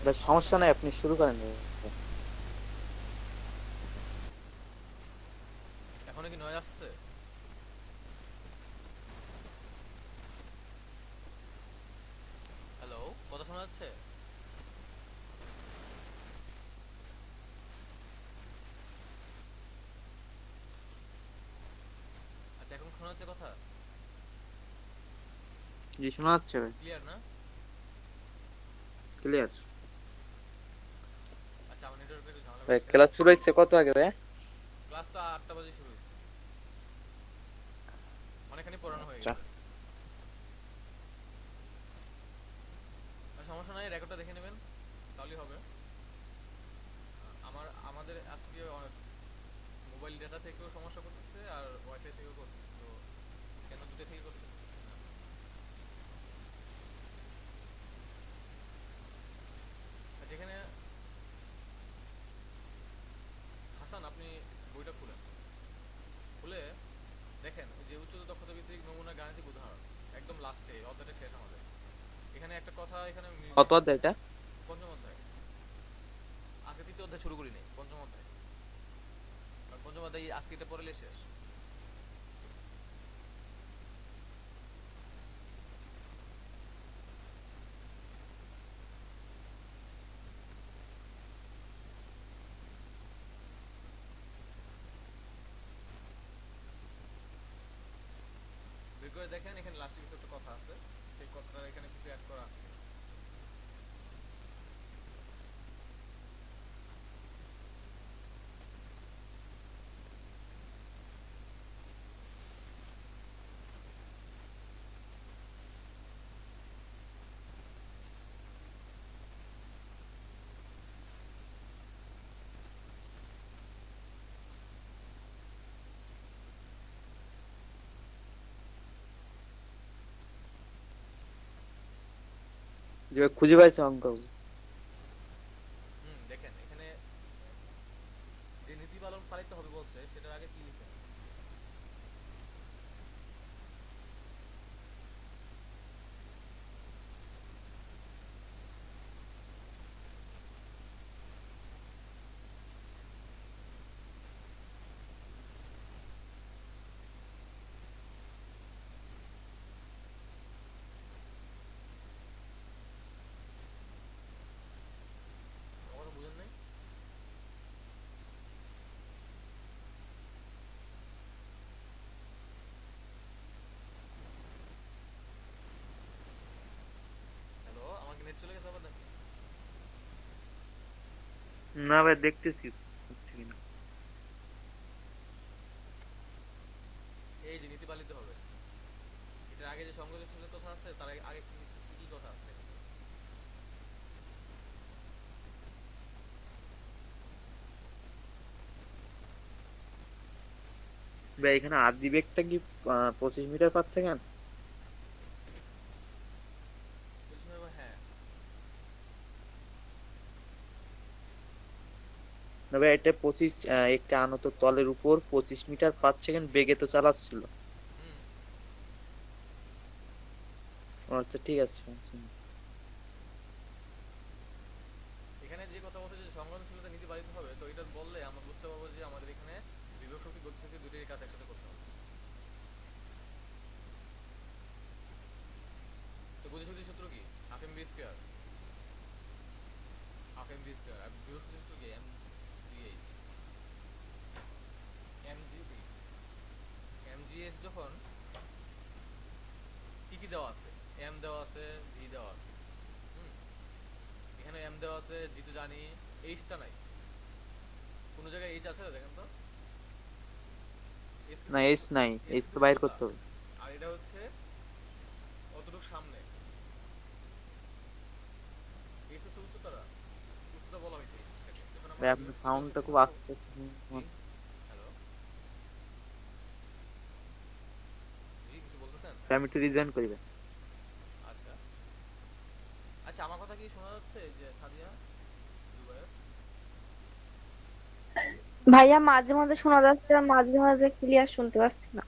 [SPEAKER 4] ভাই সমস্যা নাই, আপনি শুরু করেন ভাই।
[SPEAKER 1] এখনো কি নয়েস আসতেছে? হ্যালো, কথা শোনা যাচ্ছে? আচ্ছা, এখন শোনা যাচ্ছে কথা?
[SPEAKER 4] জি, শোনা যাচ্ছে ভাই,
[SPEAKER 1] ক্লিয়ার না?
[SPEAKER 4] ক্লিয়ার।
[SPEAKER 1] আচ্ছা, আমার নেটওয়ার্কে একটু ঝামেলা
[SPEAKER 4] ভাই
[SPEAKER 1] করতেছে।
[SPEAKER 4] ক্লাস শুরু হয়েছে কত আগে ভাই?
[SPEAKER 1] ক্লাস তো 8টা বাজে শুরু হয়েছে, অনেকখানি পড়ানো হয়ে
[SPEAKER 4] আচ্ছা।
[SPEAKER 1] গেছে। আর সমস্যা নাই, রেকর্ডটা দেখে নেবেন, তাহলেই হবে। আমাদের আজকে মোবাইল ডেটা থেকেও সমস্যা করতেছে আর ওয়াইফাই থেকেও করতেছে, তো কেন দুটো থেকে করতে পারতেছি না। আচ্ছা, এখানে হাসান, আপনি বইটা খুলেন, খুলে দেখেন ওই যে উচ্চতর দক্ষতা ভিত্তিক নমুনা গাণিতিক উদাহরণ, একদম লাস্টে অধ্যায়টা শেষ আমাদের। এখানে একটা কথা এখানে
[SPEAKER 4] কত অধ্যায় এটা?
[SPEAKER 1] পঞ্চম অধ্যায়। আজকে তৃতীয় অধ্যায় শুরু করি নাই, পঞ্চম অধ্যায়। কারণ পঞ্চম অধ্যায় আজকে এটা পড়লে শেষ। বের করে দেখেন, এখানে লাস্টে কিছু একটা কথা আছে, সেই কথাটা এখানে কিছু অ্যাড করা আছে।
[SPEAKER 4] জি ভাই, খুঁজে পাইছি অঙ্ক।
[SPEAKER 1] দেখেন এখানে যে নীতি পালন পালিত হবে বলছে, সেটার আগে কি লিখে? আমার কথা বুঝেন নাই? হ্যালো, আমার কি নেট চলে গেছে আবার নাকি?
[SPEAKER 4] না ভাই, দেখতেছি হচ্ছে কিনা।
[SPEAKER 1] এই যে নীতি পালিত হবে, এটার আগে যে সংগতিশীলের কথা আছে, তার আগে আগে কি কি কি কথা আছে দেখেন।
[SPEAKER 4] ভাই এখানে আদি বেগটা কি 25 মিটার পাচ্ছে কেন?
[SPEAKER 1] হ্যাঁ,
[SPEAKER 4] না ভাই এটা 25 একটা আনত তলের উপর 25 মিটার পাঁচ সেকেন্ড বেগে তো চালাচ্ছিল।
[SPEAKER 1] হুম।
[SPEAKER 4] আচ্ছা ঠিক আছে।
[SPEAKER 1] এখানে যে কথা বলছে যে সংবেদনশীলতা নীতি বাড়িতে হবে, তো এটা বললে আমরা বুঝতে পারবো যে আমাদের এখানে বিভব শক্তি গতিশক্তি দুটোই কাজ একসাথে করতে হবে। তো গতিশক্তির সূত্র কি? Half m v square, half m v square. আর বিভব শক্তির সূত্র কি? M g h, m g h. M g h যখন কি কি দেওয়া আছে, এম দেওয়া আছে, ভি দেওয়া আছে। হুম। এখানে এম দেওয়া আছে, জি তো জানি, এইচটা নাই। কোন জায়গায় এইচ আছে দেখেন তো? এইচ
[SPEAKER 4] না
[SPEAKER 1] কিন্তু
[SPEAKER 4] এস নাই,
[SPEAKER 1] এইচ
[SPEAKER 4] এস তো
[SPEAKER 1] কিন্তু
[SPEAKER 4] বাইর
[SPEAKER 1] সোজা।
[SPEAKER 4] করতে হবে।
[SPEAKER 1] আর এটা হচ্ছে অতটুকু সামনে। এইচ হচ্ছে উচ্চতারা, উচ্চতা বলা হয়েছে এইচটাকে। যখন আমরা
[SPEAKER 4] ভাই
[SPEAKER 1] বিভব
[SPEAKER 4] আপনার সাউন্ডটা
[SPEAKER 1] শক্তির
[SPEAKER 4] খুব
[SPEAKER 1] সূত্র।
[SPEAKER 4] আস্তে আস্তে
[SPEAKER 1] জি,
[SPEAKER 4] হচ্ছে।
[SPEAKER 1] হ্যালো, জি কিছু বলতেছেন?
[SPEAKER 4] ভাই, আমি একটু রিজাইন করি ভাই।
[SPEAKER 1] আচ্ছা আচ্ছা, আমার কথা কি শোনা যাচ্ছে যে সাদিয়া দুবাইয়ের?
[SPEAKER 3] ভাইয়া মাঝে মাঝে শোনা যাচ্ছে আর মাঝে মাঝে ক্লিয়ার শুনতে পাচ্ছি না।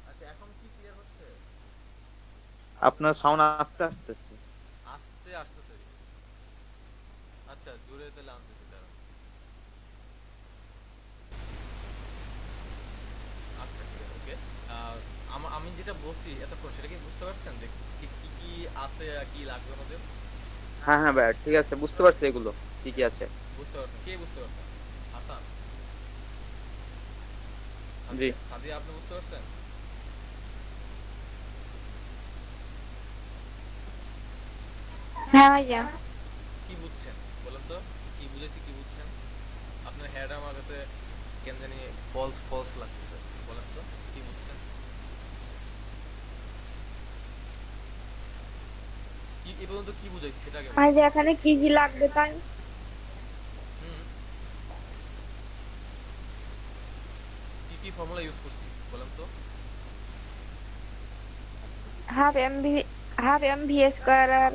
[SPEAKER 1] আচ্ছা এখন কি ক্লিয়ার হচ্ছে?
[SPEAKER 4] আপনার সাউন্ড আস্তে আস্তে আসছে।
[SPEAKER 1] আস্তে আসতেছে। আচ্ছা জোরে তাহলে আনতেছি, দাঁড়ান। আচ্ছা ঠিক আছে, ওকে। আমি যেটা বলছি এতক্ষণ সেটা কি বুঝতে পারছেন যে কি কি কি আছে আর কি লাগবে আমাদের?
[SPEAKER 4] হ্যাঁ হ্যাঁ ভাই ঠিক আছে, বুঝতে পারছি এগুলো কি কি আছে।
[SPEAKER 1] বুঝতে পারছেন? কে বুঝতে পারছেন? হাসান,
[SPEAKER 4] জি।
[SPEAKER 1] সাদিয়া, সাদিয়া আপনি বুঝতে পারছেন?
[SPEAKER 3] হ্যাঁ ভাইয়া।
[SPEAKER 1] কি বুঝছেন বলেন তো? কি বুঝেছি, কি বুঝছেন? আপনার হেয়ারটা আমার কাছে কেন জানি ফলস ফলস লাগতেছে। বলেন তো কি বুঝছেন? কি এই পর্যন্ত কি বুঝাইছি সেটা আগে বলেন।
[SPEAKER 3] ভাইয়া এখানে কি কি লাগবে তাই?
[SPEAKER 1] হুম। কি কি ফর্মুলা ইউজ করছি বলেন তো?
[SPEAKER 3] Half m v, half m v square আর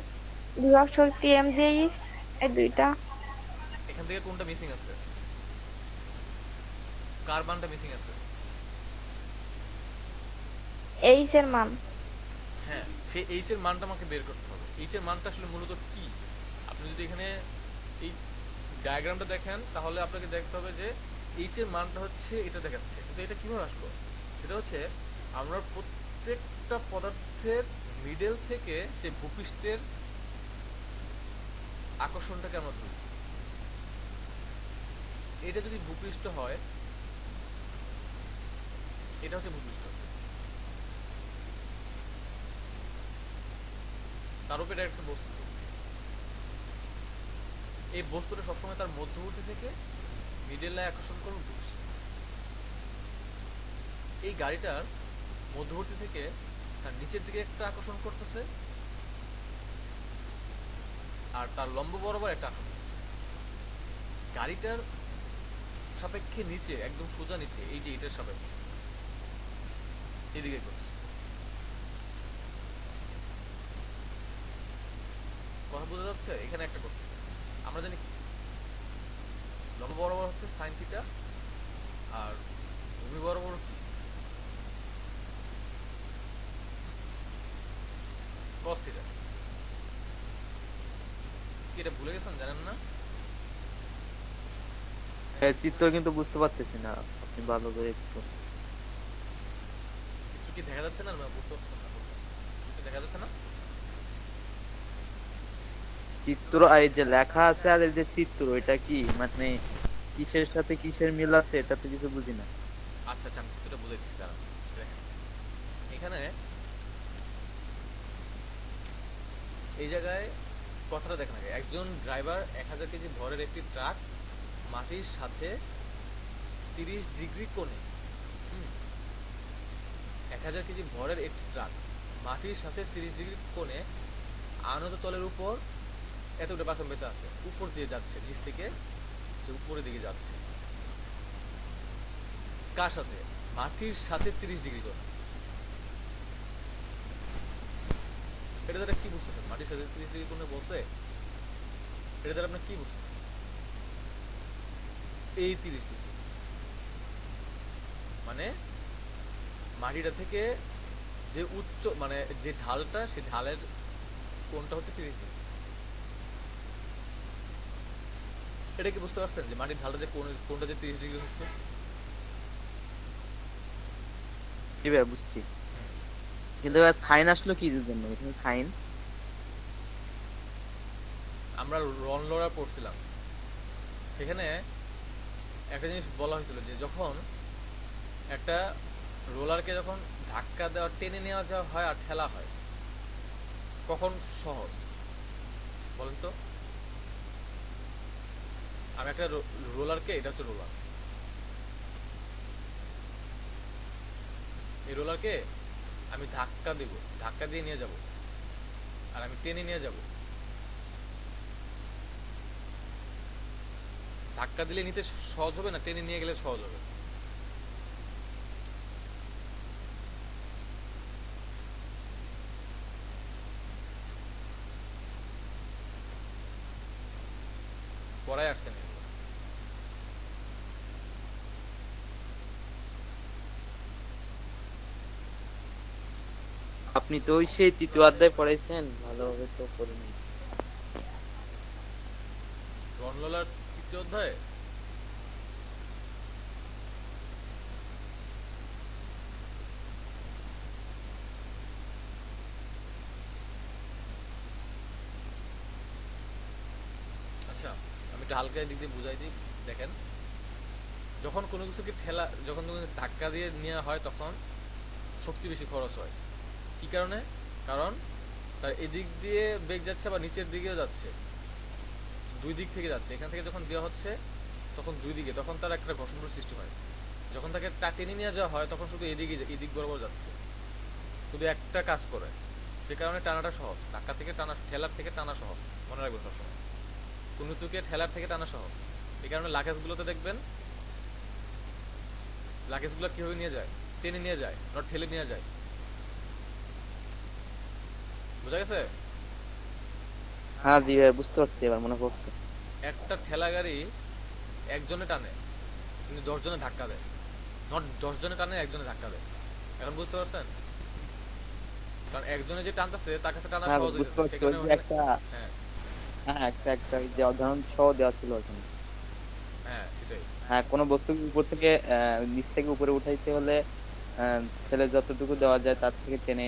[SPEAKER 3] বিভব শক্তি এম জি এইচ, এই দুইটা।
[SPEAKER 1] এখান থেকে কোনটা মিসিং আছে? কার্বনটা মিসিং আছে।
[SPEAKER 3] এইচ এর মান।
[SPEAKER 1] হ্যাঁ, সেই এইচ এর মানটা আমাকে বের করতে হবে। এইচ এর মানটা আসলে মূলত কি? আপনি যদি এখানে এই ডায়াগ্রামটা দেখেন তাহলে আপনাকে দেখতে হবে যে এইচ এর মানটা হচ্ছে এটা দেখাচ্ছে, কিন্তু এটা কিভাবে আসলো? সেটা হচ্ছে আমরা প্রত্যেকটা পদার্থের মিডল থেকে সে ভূপৃষ্ঠের আকর্ষণটাকে আমরা ধরি। এটা যদি ভূপৃষ্ঠ হয়, এটা হচ্ছে ভূপৃষ্ঠ, তার উপরে একটা বস্তু। এই বস্তুটা সবসময় তার মধ্যবর্তী থেকে মিডল লাইন আকর্ষণ করবে ভূপৃষ্ঠ। এই গাড়িটার মধ্যবর্তী থেকে তার নিচের দিকে একটা আকর্ষণ করতেছে, আর তার লম্ব বরাবর একটা আকর্ষণ করতেছে। গাড়িটার সাপেক্ষে নিচে, একদম সোজা নিচে, এই যে এটার সাপেক্ষে এদিকে করতেছে। কথা বোঝা যাচ্ছে? এখানে একটা করতেছে। আমরা জানি কি লম্ব বরাবর হচ্ছে সাইন থিটা, আর ভূমি বরাবর কি কস থিটা। কি এটা ভুলে গেছেন, জানেন না?
[SPEAKER 4] চিত্র কিন্তু বুঝতে পারতেছি না, আপনি ভালো করে একটু।
[SPEAKER 1] চিত্র কি দেখা যাচ্ছে না? না বুঝতে পারছেন না? চিত্র দেখা যাচ্ছে না?
[SPEAKER 4] চিত্র আর এই যে লেখা আছে আর এই যে চিত্র, এটা কি মানে কিসের সাথে কিসের মিল আছে এটা তো কিছু বুঝি না।
[SPEAKER 1] আচ্ছা আচ্ছা, আমি চিত্রটা বলে দিচ্ছি, দাঁড়ান। দেখেন এখানে এই জায়গায় কথাটা দেখেন আগে। একজন ড্রাইভার 1000 কেজি ভরের একটি ট্রাক মাটির সাথে 30 ডিগ্রি কোণে, 1000 কেজি ভরের একটি ট্রাক মাটির সাথে 30 ডিগ্রি কোণে আনত তলের উপর এতটা বাথরুম বেঁচে আছে, উপর দিয়ে যাচ্ছে, নিচ থেকে সে উপরের দিকে যাচ্ছে। কার সাথে? মাটির সাথে 30 ডিগ্রি কোণ। এটা দ্বারা কি বুঝতেছেন? মাটির সাথে 30 ডিগ্রি কোণে বসে এটা দ্বারা আপনি কি বুঝছেন? এই 30 ডিগ্রি মানে মাটিটা থেকে যে উচ্চ মানে যে ঢালটা, সেই ঢালের কোণটা হচ্ছে 30 ডিগ্রি। এটা কি বুঝতে পারছেন যে মাটির ঢালটা যে কোণটা যে 30 ডিগ্রি হচ্ছে?
[SPEAKER 4] জি ভাইয়া বুঝছি, কিন্তু সাইন আসলো কি জন্য এখানে সাইন?
[SPEAKER 1] আমরা রন লড়া পড়ছিলাম, সেখানে একটা জিনিস বলা হয়েছিল যে যখন একটা রোলারকে যখন ধাক্কা দেওয়া, টেনে নেওয়া যাওয়া হয় আর ঠেলা হয়, কখন সহজ বলেন তো? আমি একটা রোলারকে, এটা হচ্ছে রোলার, এই রোলারকে আমি ধাক্কা দেব, ধাক্কা দিয়ে নিয়ে যাব, আর আমি টেনে নিয়ে যাব। ধাক্কা দিলে নিতে সহজ হবে না, টেনে নিয়ে গেলে সহজ হবে? পড়ায় আসছেন এগুলো।
[SPEAKER 4] আপনি তো ওই সেই তৃতীয় অধ্যায় পড়াইছেন, ভালোভাবে তো পড়েনি।
[SPEAKER 1] রনলোলার 3য় অধ্যায়ে আচ্ছা, আমি একটু হালকা দিক দিয়ে বুঝাই দিই। দেখেন, যখন কোনো কিছুকে ঠেলা, যখন কোনো কিছু ধাক্কা দিয়ে নেওয়া হয় তখন শক্তি বেশি খরচ হয়। কি কারণে? কারণ তার এদিক দিয়ে বেগ যাচ্ছে, আবার নিচের দিকেও যাচ্ছে, দুই দিক থেকে যাচ্ছে। এখান থেকে যখন দেওয়া হচ্ছে তখন দুই দিকে, তখন তার একটা ঘর্ষণের সৃষ্টি হয়। যখন তাকে টেনে নিয়ে যাওয়া হয় তখন শুধু এদিকে, এদিক বরাবর যাচ্ছে, শুধু একটা কাজ করে। সে কারণে টানাটা সহজ, ধাক্কা থেকে টানা, ঠেলার থেকে টানা সহজ। মনে রাখবেন সবসময়, কোনো কিছুকে ঠেলার থেকে টানা সহজ। এই কারণে লাগেজগুলোতে দেখবেন, লাগেজগুলো কীভাবে নিয়ে যায়? টেনে নিয়ে যায়, নট ঠেলে নিয়ে যায়। বোঝা গেছে?
[SPEAKER 4] হ্যাঁ জি ভাই বুঝতে পারছি, এবার মনে পড়ছে।
[SPEAKER 1] একটা ঠেলা গাড়ি একজনে টানে কিন্তু 10 জনে ধাক্কা দেয়, নট 10 জনে টানে, একজনে ধাক্কা দেয়। এখন বুঝতে পারছেন? কারণ একজনে যে টানতেছে তার কাছে টানা
[SPEAKER 4] হ্যাঁ
[SPEAKER 1] সহজ
[SPEAKER 4] বুঝতে
[SPEAKER 1] হয়েছে,
[SPEAKER 4] পারছি, ওই
[SPEAKER 1] সেখানে
[SPEAKER 4] যে
[SPEAKER 1] ওখানে।
[SPEAKER 4] একটা,
[SPEAKER 1] হ্যাঁ
[SPEAKER 4] হ্যাঁ একটা একটা ওই যে উদাহরণ সহ দেওয়া ছিল ওখানে।
[SPEAKER 1] হ্যাঁ, সেটাই।
[SPEAKER 4] হ্যাঁ, কোনো বস্তু উপর থেকে নিচ থেকে উপরে উঠাইতে হলে ছেলে যতটুকু দেওয়া যায় তার থেকে টেনে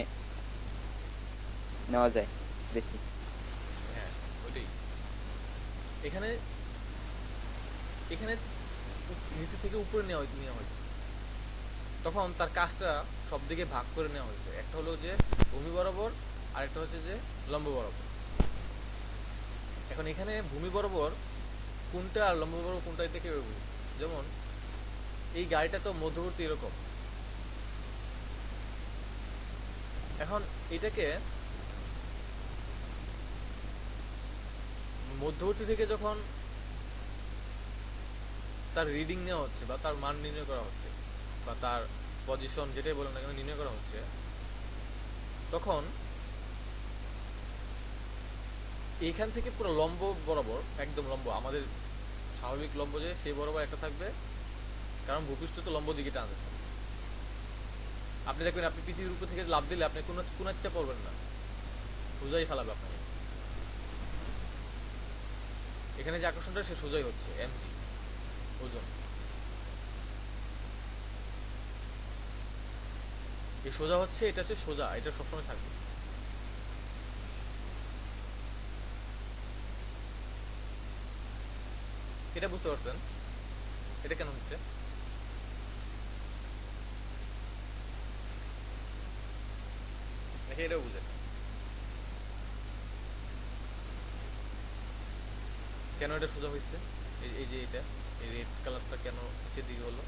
[SPEAKER 4] নেওয়া যায় বেশি।
[SPEAKER 1] হ্যাঁ, ওইটাই। এখানে এখানে নিচে থেকে উপরে নেওয়া হয়েছে, তখন তার কাজটা সব দিকে ভাগ করে নেওয়া হয়েছে। একটা হলো যে ভূমি বরাবর, আর একটা হচ্ছে যে লম্ব বরাবর। এখন এখানে ভূমি বরাবর কোনটা আর লম্ব বরাবর কোনটা, এটা কেউ বুঝে? যেমন এই গাড়িটা তো মধ্যবর্তী এরকম। এখন এটাকে মধ্যবর্তী থেকে যখন তার রিডিং নেওয়া হচ্ছে বা তার মান নির্ণয় করা হচ্ছে বা তার পজিশন যেটাই বলেন না কেন নির্ণয় করা হচ্ছে, তখন এইখান থেকে পুরো লম্ব বরাবর, একদম লম্ব, আমাদের স্বাভাবিক লম্ব যে সেই বরাবর একটা থাকবে, কারণ ভূপৃষ্ঠ তো লম্ব দিকে টানতেছে। আপনি দেখবেন, আপনি পৃথিবীর উপর থেকে লাফ দিলে আপনি কোনো কোনাচ্চা পড়বেন না, সোজাই ফেলাবে আপনাকে। এখানে যে আকর্ষণটা সে সোজাই হচ্ছে, এমজি ওজন। এই সোজা হচ্ছে, এটা হচ্ছে সোজা, এটা সবসময় থাকবে। এটা বুঝতে পারছেন? এটা কেন হচ্ছে? নাকি এটাও বুঝেন? কেন এটা সোজা হয়েছে? এই যে এটা, এই রেড কালারটা কেন নিচের দিকে হলো?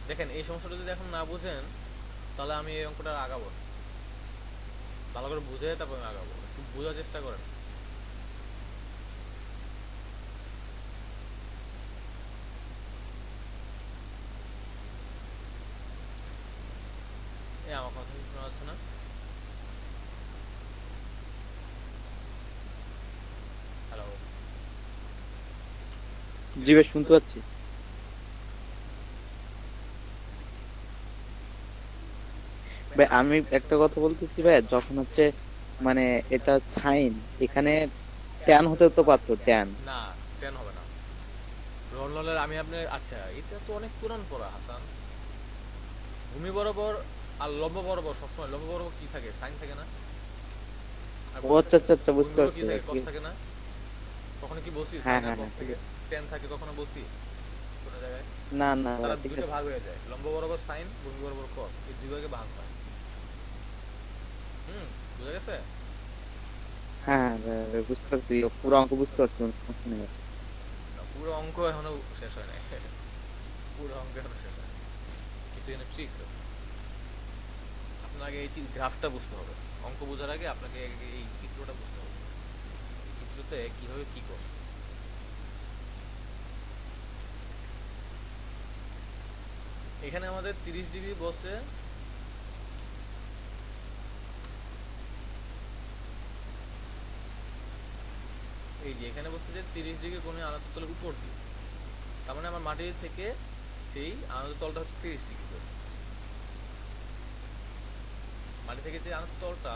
[SPEAKER 1] দেখেন, এই সমস্যাটা যদি এখন না বুঝেন তাহলে আমি এই অঙ্কটা আর আগাবো না। ভালো করে বুঝে তারপর আমি আগাবো, একটু বোঝার চেষ্টা করেন। এ আমার কথা কি শোনা যাচ্ছে না? হ্যালো?
[SPEAKER 4] জি ভাই, শুনতে পাচ্ছি। ভাই আমি একটা কথা বলতেছি ভাই, যখন হচ্ছে মানে এটা সাইন, এখানে ট্যান হতে তো পারতো, ট্যান।
[SPEAKER 1] না, 10 হবে না। রনললের আমি আপনার, আচ্ছা এটা তো অনেক পুরান পড়া হাসান। ভূমি বরাবর আর লম্ব বরাবর, সবসময় লম্ব বরাবর কি থাকে? সাইন থাকে না? আর
[SPEAKER 4] ও আচ্ছা আচ্ছা আচ্ছা,
[SPEAKER 1] ভূমি
[SPEAKER 4] বুঝতে
[SPEAKER 1] বরাবর
[SPEAKER 4] পারছি
[SPEAKER 1] কি
[SPEAKER 4] ভাই,
[SPEAKER 1] থাকে?
[SPEAKER 4] ঠিক
[SPEAKER 1] কস
[SPEAKER 4] আছে।
[SPEAKER 1] থাকে না? কখনো কি বসি
[SPEAKER 4] হ্যাঁ
[SPEAKER 1] সাইন আর
[SPEAKER 4] হ্যাঁ হ্যাঁ,
[SPEAKER 1] কস
[SPEAKER 4] ঠিক
[SPEAKER 1] থাকে?
[SPEAKER 4] আছে।
[SPEAKER 1] টেন থাকে কখনো বসি কোনো জায়গায়?
[SPEAKER 4] না না
[SPEAKER 1] তারা
[SPEAKER 4] ভাই, ঠিক
[SPEAKER 1] দুইটা
[SPEAKER 4] আছে।
[SPEAKER 1] ভাগ হয়ে যায়, লম্ব বরাবর সাইন, ভূমি বরাবর কস, এই দুই ভাগে ভাগ হয়। হুম, বুঝা গেছে?
[SPEAKER 4] হ্যাঁ হ্যাঁ ভাই, ভাই, বুঝতে পারছি, পুরো অঙ্ক বুঝতে পারছি, কোনো সমস্যা নেই ভাই।
[SPEAKER 1] না, পুরো অঙ্ক এখনো শেষ হয় নাই। পুরো অঙ্ক এখনো শেষ হয় নাই। কিছু এখানে ট্রিক্স আছে। আপনার আগে এই গ্রাফটা বুঝতে হবে। অঙ্ক বোঝার আগে আপনাকে আগে এই চিত্রটা বুঝতে হবে। এই চিত্রতে কিভাবে কি করছে। এখানে আমাদের 30 ডিগ্রি বসে, এই যে এখানে বসছে যে 30 ডিগ্রি কোণে আনত তলের উপর দিয়ে। তার মানে আমার মাটির থেকে সেই আনত তলটা হচ্ছে 30 ডিগ্রি করে। মাটি থেকে যে আনত তলটা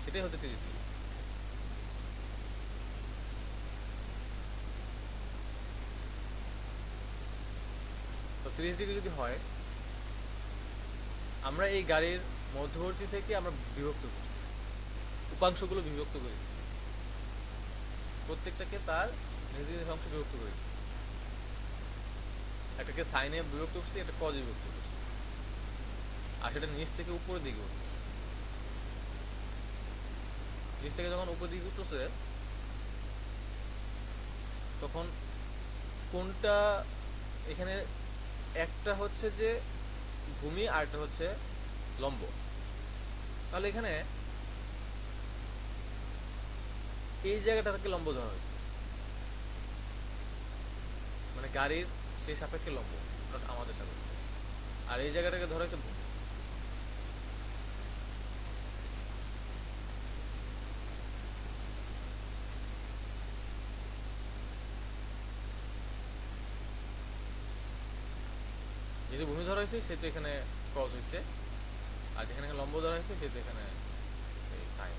[SPEAKER 1] সেটাই হচ্ছে 30 ডিগ্রি। তো 30 ডিগ্রি যদি হয়, আমরা এই গাড়ির মধ্যবর্তী থেকে আমরা বিভক্ত করছি, উপাংশগুলো বিভক্ত করে দিচ্ছি, প্রত্যেকটাকে তার নিজ নিজ অংশ বিভক্ত করে দিচ্ছি। একটাকে সাইনে বিভক্ত করছি, একটা কজে বিভক্ত করছি, আর সেটা নিচ থেকে উপরের দিকে উঠতেছে। নিচ থেকে যখন উপরের দিকে উঠতেছে তখন কোনটা, এখানে একটা হচ্ছে যে ভূমি আর একটা হচ্ছে লম্ব। তাহলে এখানে এই জায়গাটাকে লম্ব ধরা হয়েছে, মানে গাড়ির সেই সাপেক্ষে লম্ব, অর্থাৎ আমাদের সাপেক্ষে। আর এই জায়গাটাকে ধরা হয়েছে ভূমি। যেহেতু ভূমি ধরা হয়েছে সেহেতু এখানে কজ হয়েছে, আর যেখানে লম্ব ধরা হয়েছে সেহেতু এখানে সাইন।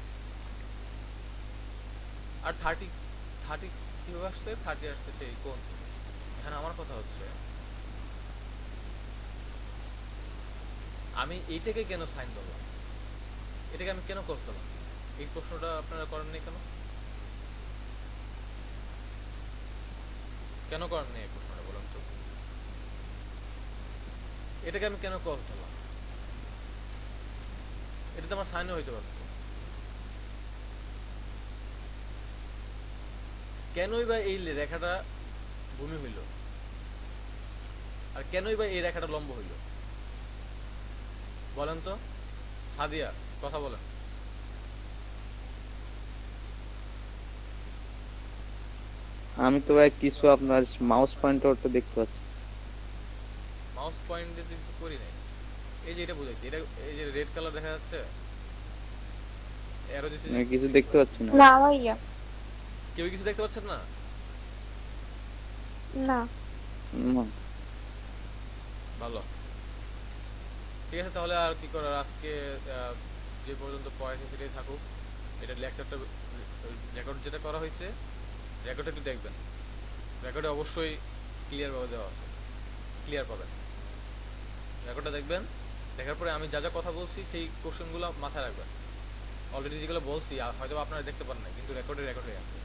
[SPEAKER 1] আর 30 কিভাবে আসছে? 30 আসছে সেই কোণ থেকে। এখানে আমার কথা হচ্ছে, আমি এইটাকে কেন সাইন ধরলাম, এটাকে আমি কেন কস দিলাম? এই প্রশ্নটা আপনারা করেননি কেন? কেন করেননি এই প্রশ্নটা বলুন তো? এটাকে আমি কেন কস দিলাম? এটা তো আমার সাইনও হইতে পারতো। কেনই বা এই রেখাটা ভূমি হইল, আর কেনই বা এই রেখাটা লম্ব হইল বলেন তো? সাদিয়া, কথা বলেন।
[SPEAKER 4] আমি তো ভাই কিছু আপনার মাউস পয়েন্টারটা দেখতে পাচ্ছি।
[SPEAKER 1] মাউস পয়েন্ট দিয়ে তো কিছু করি নাই। এই যে এটা বুঝাইছি, এটা এই যে রেড কালার দেখা যাচ্ছে, অ্যারো দিছি যে,
[SPEAKER 4] আমি কিছু দেখতে পাচ্ছি না।
[SPEAKER 3] না ভাইয়া,
[SPEAKER 1] কেউ কিছু দেখতে পাচ্ছেন না?
[SPEAKER 3] না।
[SPEAKER 4] না।
[SPEAKER 1] ভালো, ঠিক আছে। তাহলে আর কি করার, আজকে যে পর্যন্ত পড়াইছে সেটাই থাকুক। এটা লেকচারটা রেকর্ড যেটা করা হয়েছে, রেকর্ডটা একটু দেখবেন। রেকর্ডে অবশ্যই ক্লিয়ারভাবে দেওয়া আছে, ক্লিয়ার পাবেন। রেকর্ডটা দেখবেন, দেখার পরে আমি যা যা কথা বলছি সেই কোশ্চেনগুলো মাথায় রাখবেন। অলরেডি যেগুলো বলছি হয়তো আপনারা দেখতে পান না, কিন্তু রেকর্ড হয়ে আছে।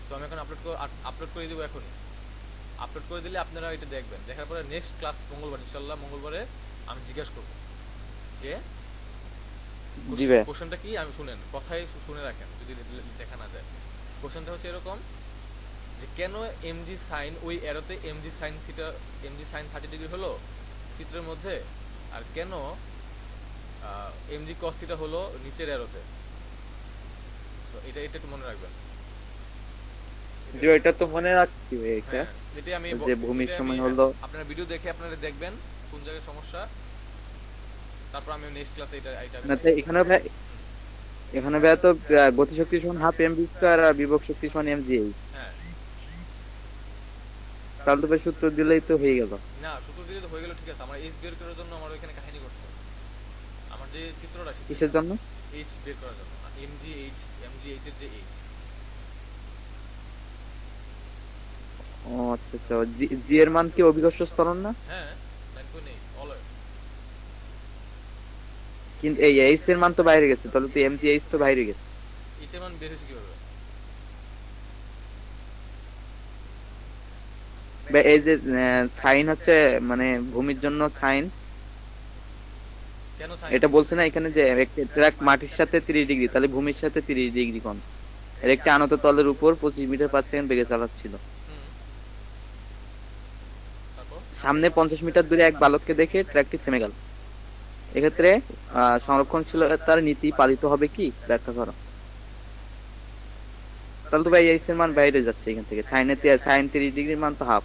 [SPEAKER 1] সো আমি এখন আপলোড করে দেবো এখনই। আপলোড করে দিলে আপনারা এটা দেখবেন। দেখার পরে নেক্সট ক্লাস মঙ্গলবার, ইনশাল্লাহ মঙ্গলবারে আমি জিজ্ঞাসা করবো যে
[SPEAKER 4] জি ভাই।
[SPEAKER 1] কোশ্চেনটা কি, আমি শুনেন, কথাই শুনে রাখেন যদি দেখা না যায়। কোশ্চেনটা হচ্ছে এরকম যে কেন এমজি সাইন ওই অ্যারোতে mg sine theta, mg sine 30 degree হলো চিত্রের মধ্যে, আর কেন এমজি কস থিটা হলো নিচের অ্যারোতে। তো এটা এটা একটু মনে রাখবেন।
[SPEAKER 4] জি ভাই, এটা তো মনে রাখছি ভাই, এটা
[SPEAKER 1] হ্যাঁ,
[SPEAKER 4] যে ভূমির সময় হলো।
[SPEAKER 1] আপনারা ভিডিও দেখে আপনারা দেখবেন কোন জায়গায় সমস্যা, তারপর আমি নেক্সট ক্লাসে এটা এটা
[SPEAKER 4] না তো এখানে ভাই তো গতিশক্তি সমান হাফ এমভি স্কয়ার আর বিভব শক্তি সমান এমজিএইচ।
[SPEAKER 1] হ্যাঁ
[SPEAKER 4] তাহলে তো ভাই সূত্র দিলেই তো হয়ে গেল।
[SPEAKER 1] না সূত্র দিলে তো হয়ে গেল ঠিক আছে, আমার এইচ বের করার জন্য আমার ওইখানে কাহিনী করতে হবে। আমার যে চিত্রটা
[SPEAKER 4] কিসের জন্য?
[SPEAKER 1] এইচ বের করার জন্য এমজিএইচ, এমজিএইচ এর যে এইচ।
[SPEAKER 4] ও আচ্ছা আচ্ছা, জি এর মান কি অভিকর্ষ ত্বরণ না?
[SPEAKER 1] হ্যাঁ 9.8 অলওয়েজ।
[SPEAKER 4] কিন্তু এই এইচ এর মান তো বাইরে গেছে, তাহলে তো এমজিএইচ তো বাইরে গেছে।
[SPEAKER 1] এইচ এর মান বের হয়েছে কিভাবে?
[SPEAKER 4] বা এই যে সাইন হচ্ছে মানে ভূমির জন্য সাইন,
[SPEAKER 1] কেন সাইন?
[SPEAKER 4] এটা বলছে না এখানে যে একটা ট্র্যাক মাটির সাথে 30 ডিগ্রি, তাহলে ভূমির সাথে 30 ডিগ্রি কোণ। এর একটা আনত তলের উপর 25 মিটার পার সেকেন্ড বেগে চালাচ্ছিল।
[SPEAKER 1] হুম, তারপর
[SPEAKER 4] সামনে 50 মিটার দূরে এক বালককে দেখে ট্র্যাকটি থেমে গেল। এক্ষেত্রে সংরক্ষণশীলতার নীতি পালিত হবে কি, ব্যাখ্যা করো। তাহলে তো ভাই এইচ এর মান বাইরে যাচ্ছে এখান থেকে। সাইন 30 ডিগ্রির মান তো হাফ,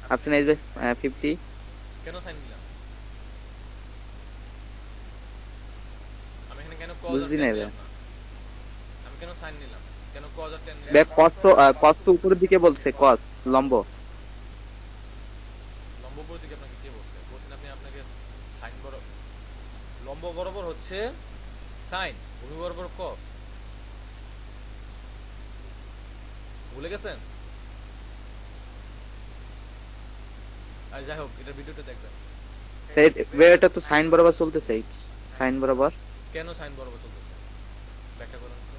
[SPEAKER 4] হাফ সাইন আসবে 50।
[SPEAKER 1] কেন সাইন দিলাম? আমি এখানে কেন কজ আর
[SPEAKER 4] বুঝলি
[SPEAKER 1] টেন
[SPEAKER 4] না
[SPEAKER 1] নিলাম
[SPEAKER 4] ভাই?
[SPEAKER 1] না? আমি কেন সাইন নিলাম? কেন কজ আর টেন নিলাম?
[SPEAKER 4] ভাই কস তো উপরের দিকে বলছে, কস লম্ব।
[SPEAKER 1] লম্ব উপরের দিকে আপনাকে কে বলছে? বলছেন আপনি আপনাকে সাইন বরাবর, লম্ব বরাবর হচ্ছে সাইন, ভূমি বরাবর কস। ভুলে গেছেন? আর যাই হোক এটা ভিডিওটা দেখবেন।
[SPEAKER 4] ভাই এটা তো সাইন বরাবর চলতেছে, সাইন বরাবর।
[SPEAKER 1] কেন সাইন বরাবর চলতেছে ব্যাখ্যা করুন তো।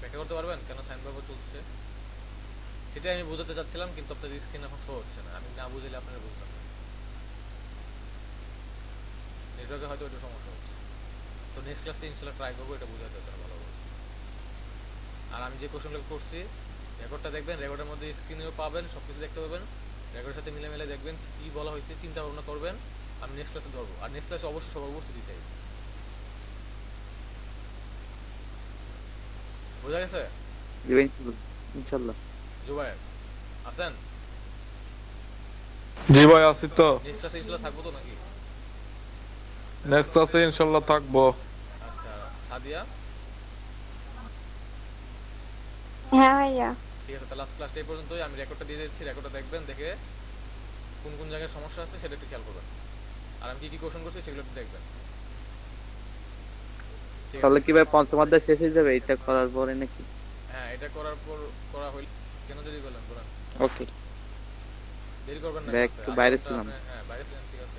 [SPEAKER 1] ব্যাখ্যা করতে পারবেন কেন সাইন বরাবর চলছে? সেটাই আমি বোঝাতে চাচ্ছিলাম, কিন্তু আপনাদের স্ক্রিন এখন শো হচ্ছে না। আমি না বুঝলে আপনারা বুঝলাম না, নেটওয়ার্কে হয়তো একটু সমস্যা হচ্ছে। সো নেক্সট ক্লাসে ইনশাল্লাহ ট্রাই করবো এটা বোঝাতে চাচ্ছি ভালোভাবে। আর আমি যে কোশ্চেনগুলো করছি রেকর্ডটা দেখবেন, রেকর্ডের মধ্যে স্ক্রিনেও পাবেন, সব কিছু দেখতে পাবেন। রেকর্ডের সাথে মিলে মিলে দেখবেন কী বলা হয়েছে, চিন্তা ভাবনা করবেন। আমি নেক্সট ক্লাসে ধরবো, আর নেক্সট ক্লাসে অবশ্যই সবার উপস্থিতি চাই। বোঝা গেছে?
[SPEAKER 4] ইনশাল্লাহ।
[SPEAKER 1] জুবায়ের আছেন?
[SPEAKER 2] জি ভাই আছি তো।
[SPEAKER 1] নেক্সট ক্লাসে ইনশাল্লাহ থাকবো তো নাকি?
[SPEAKER 2] নেক্সট ক্লাসে ইনশাল্লাহ থাকবো।
[SPEAKER 1] আচ্ছা সাদিয়া,
[SPEAKER 3] হ্যাঁ ভাইয়া।
[SPEAKER 1] ঠিক আছে তাহলে লাস্ট ক্লাসটা এই পর্যন্তই। আমি রেকর্ডটা দিয়ে দিচ্ছি, রেকর্ডটা দেখবেন, দেখে কোন কোন জায়গায় সমস্যা আছে সেটা একটু খেয়াল করবেন। আর আমি কি কি কোশ্চেন করছি সেগুলো একটু দেখবেন, ঠিক আছে?
[SPEAKER 4] তাহলে কি ভাই পঞ্চম অধ্যায় শেষ হয়ে যাবে এটা করার পরে নাকি?
[SPEAKER 1] হ্যাঁ এটা করার পর করা হইল। কেন দেরি করলেন বলেন?
[SPEAKER 4] ওকে
[SPEAKER 1] দেরি করবেন না
[SPEAKER 4] ভাই,
[SPEAKER 1] ক্লাসে।
[SPEAKER 4] একটু বাইরে ছিলাম।
[SPEAKER 1] হ্যাঁ বাইরে ছিলেন, ঠিক আছে।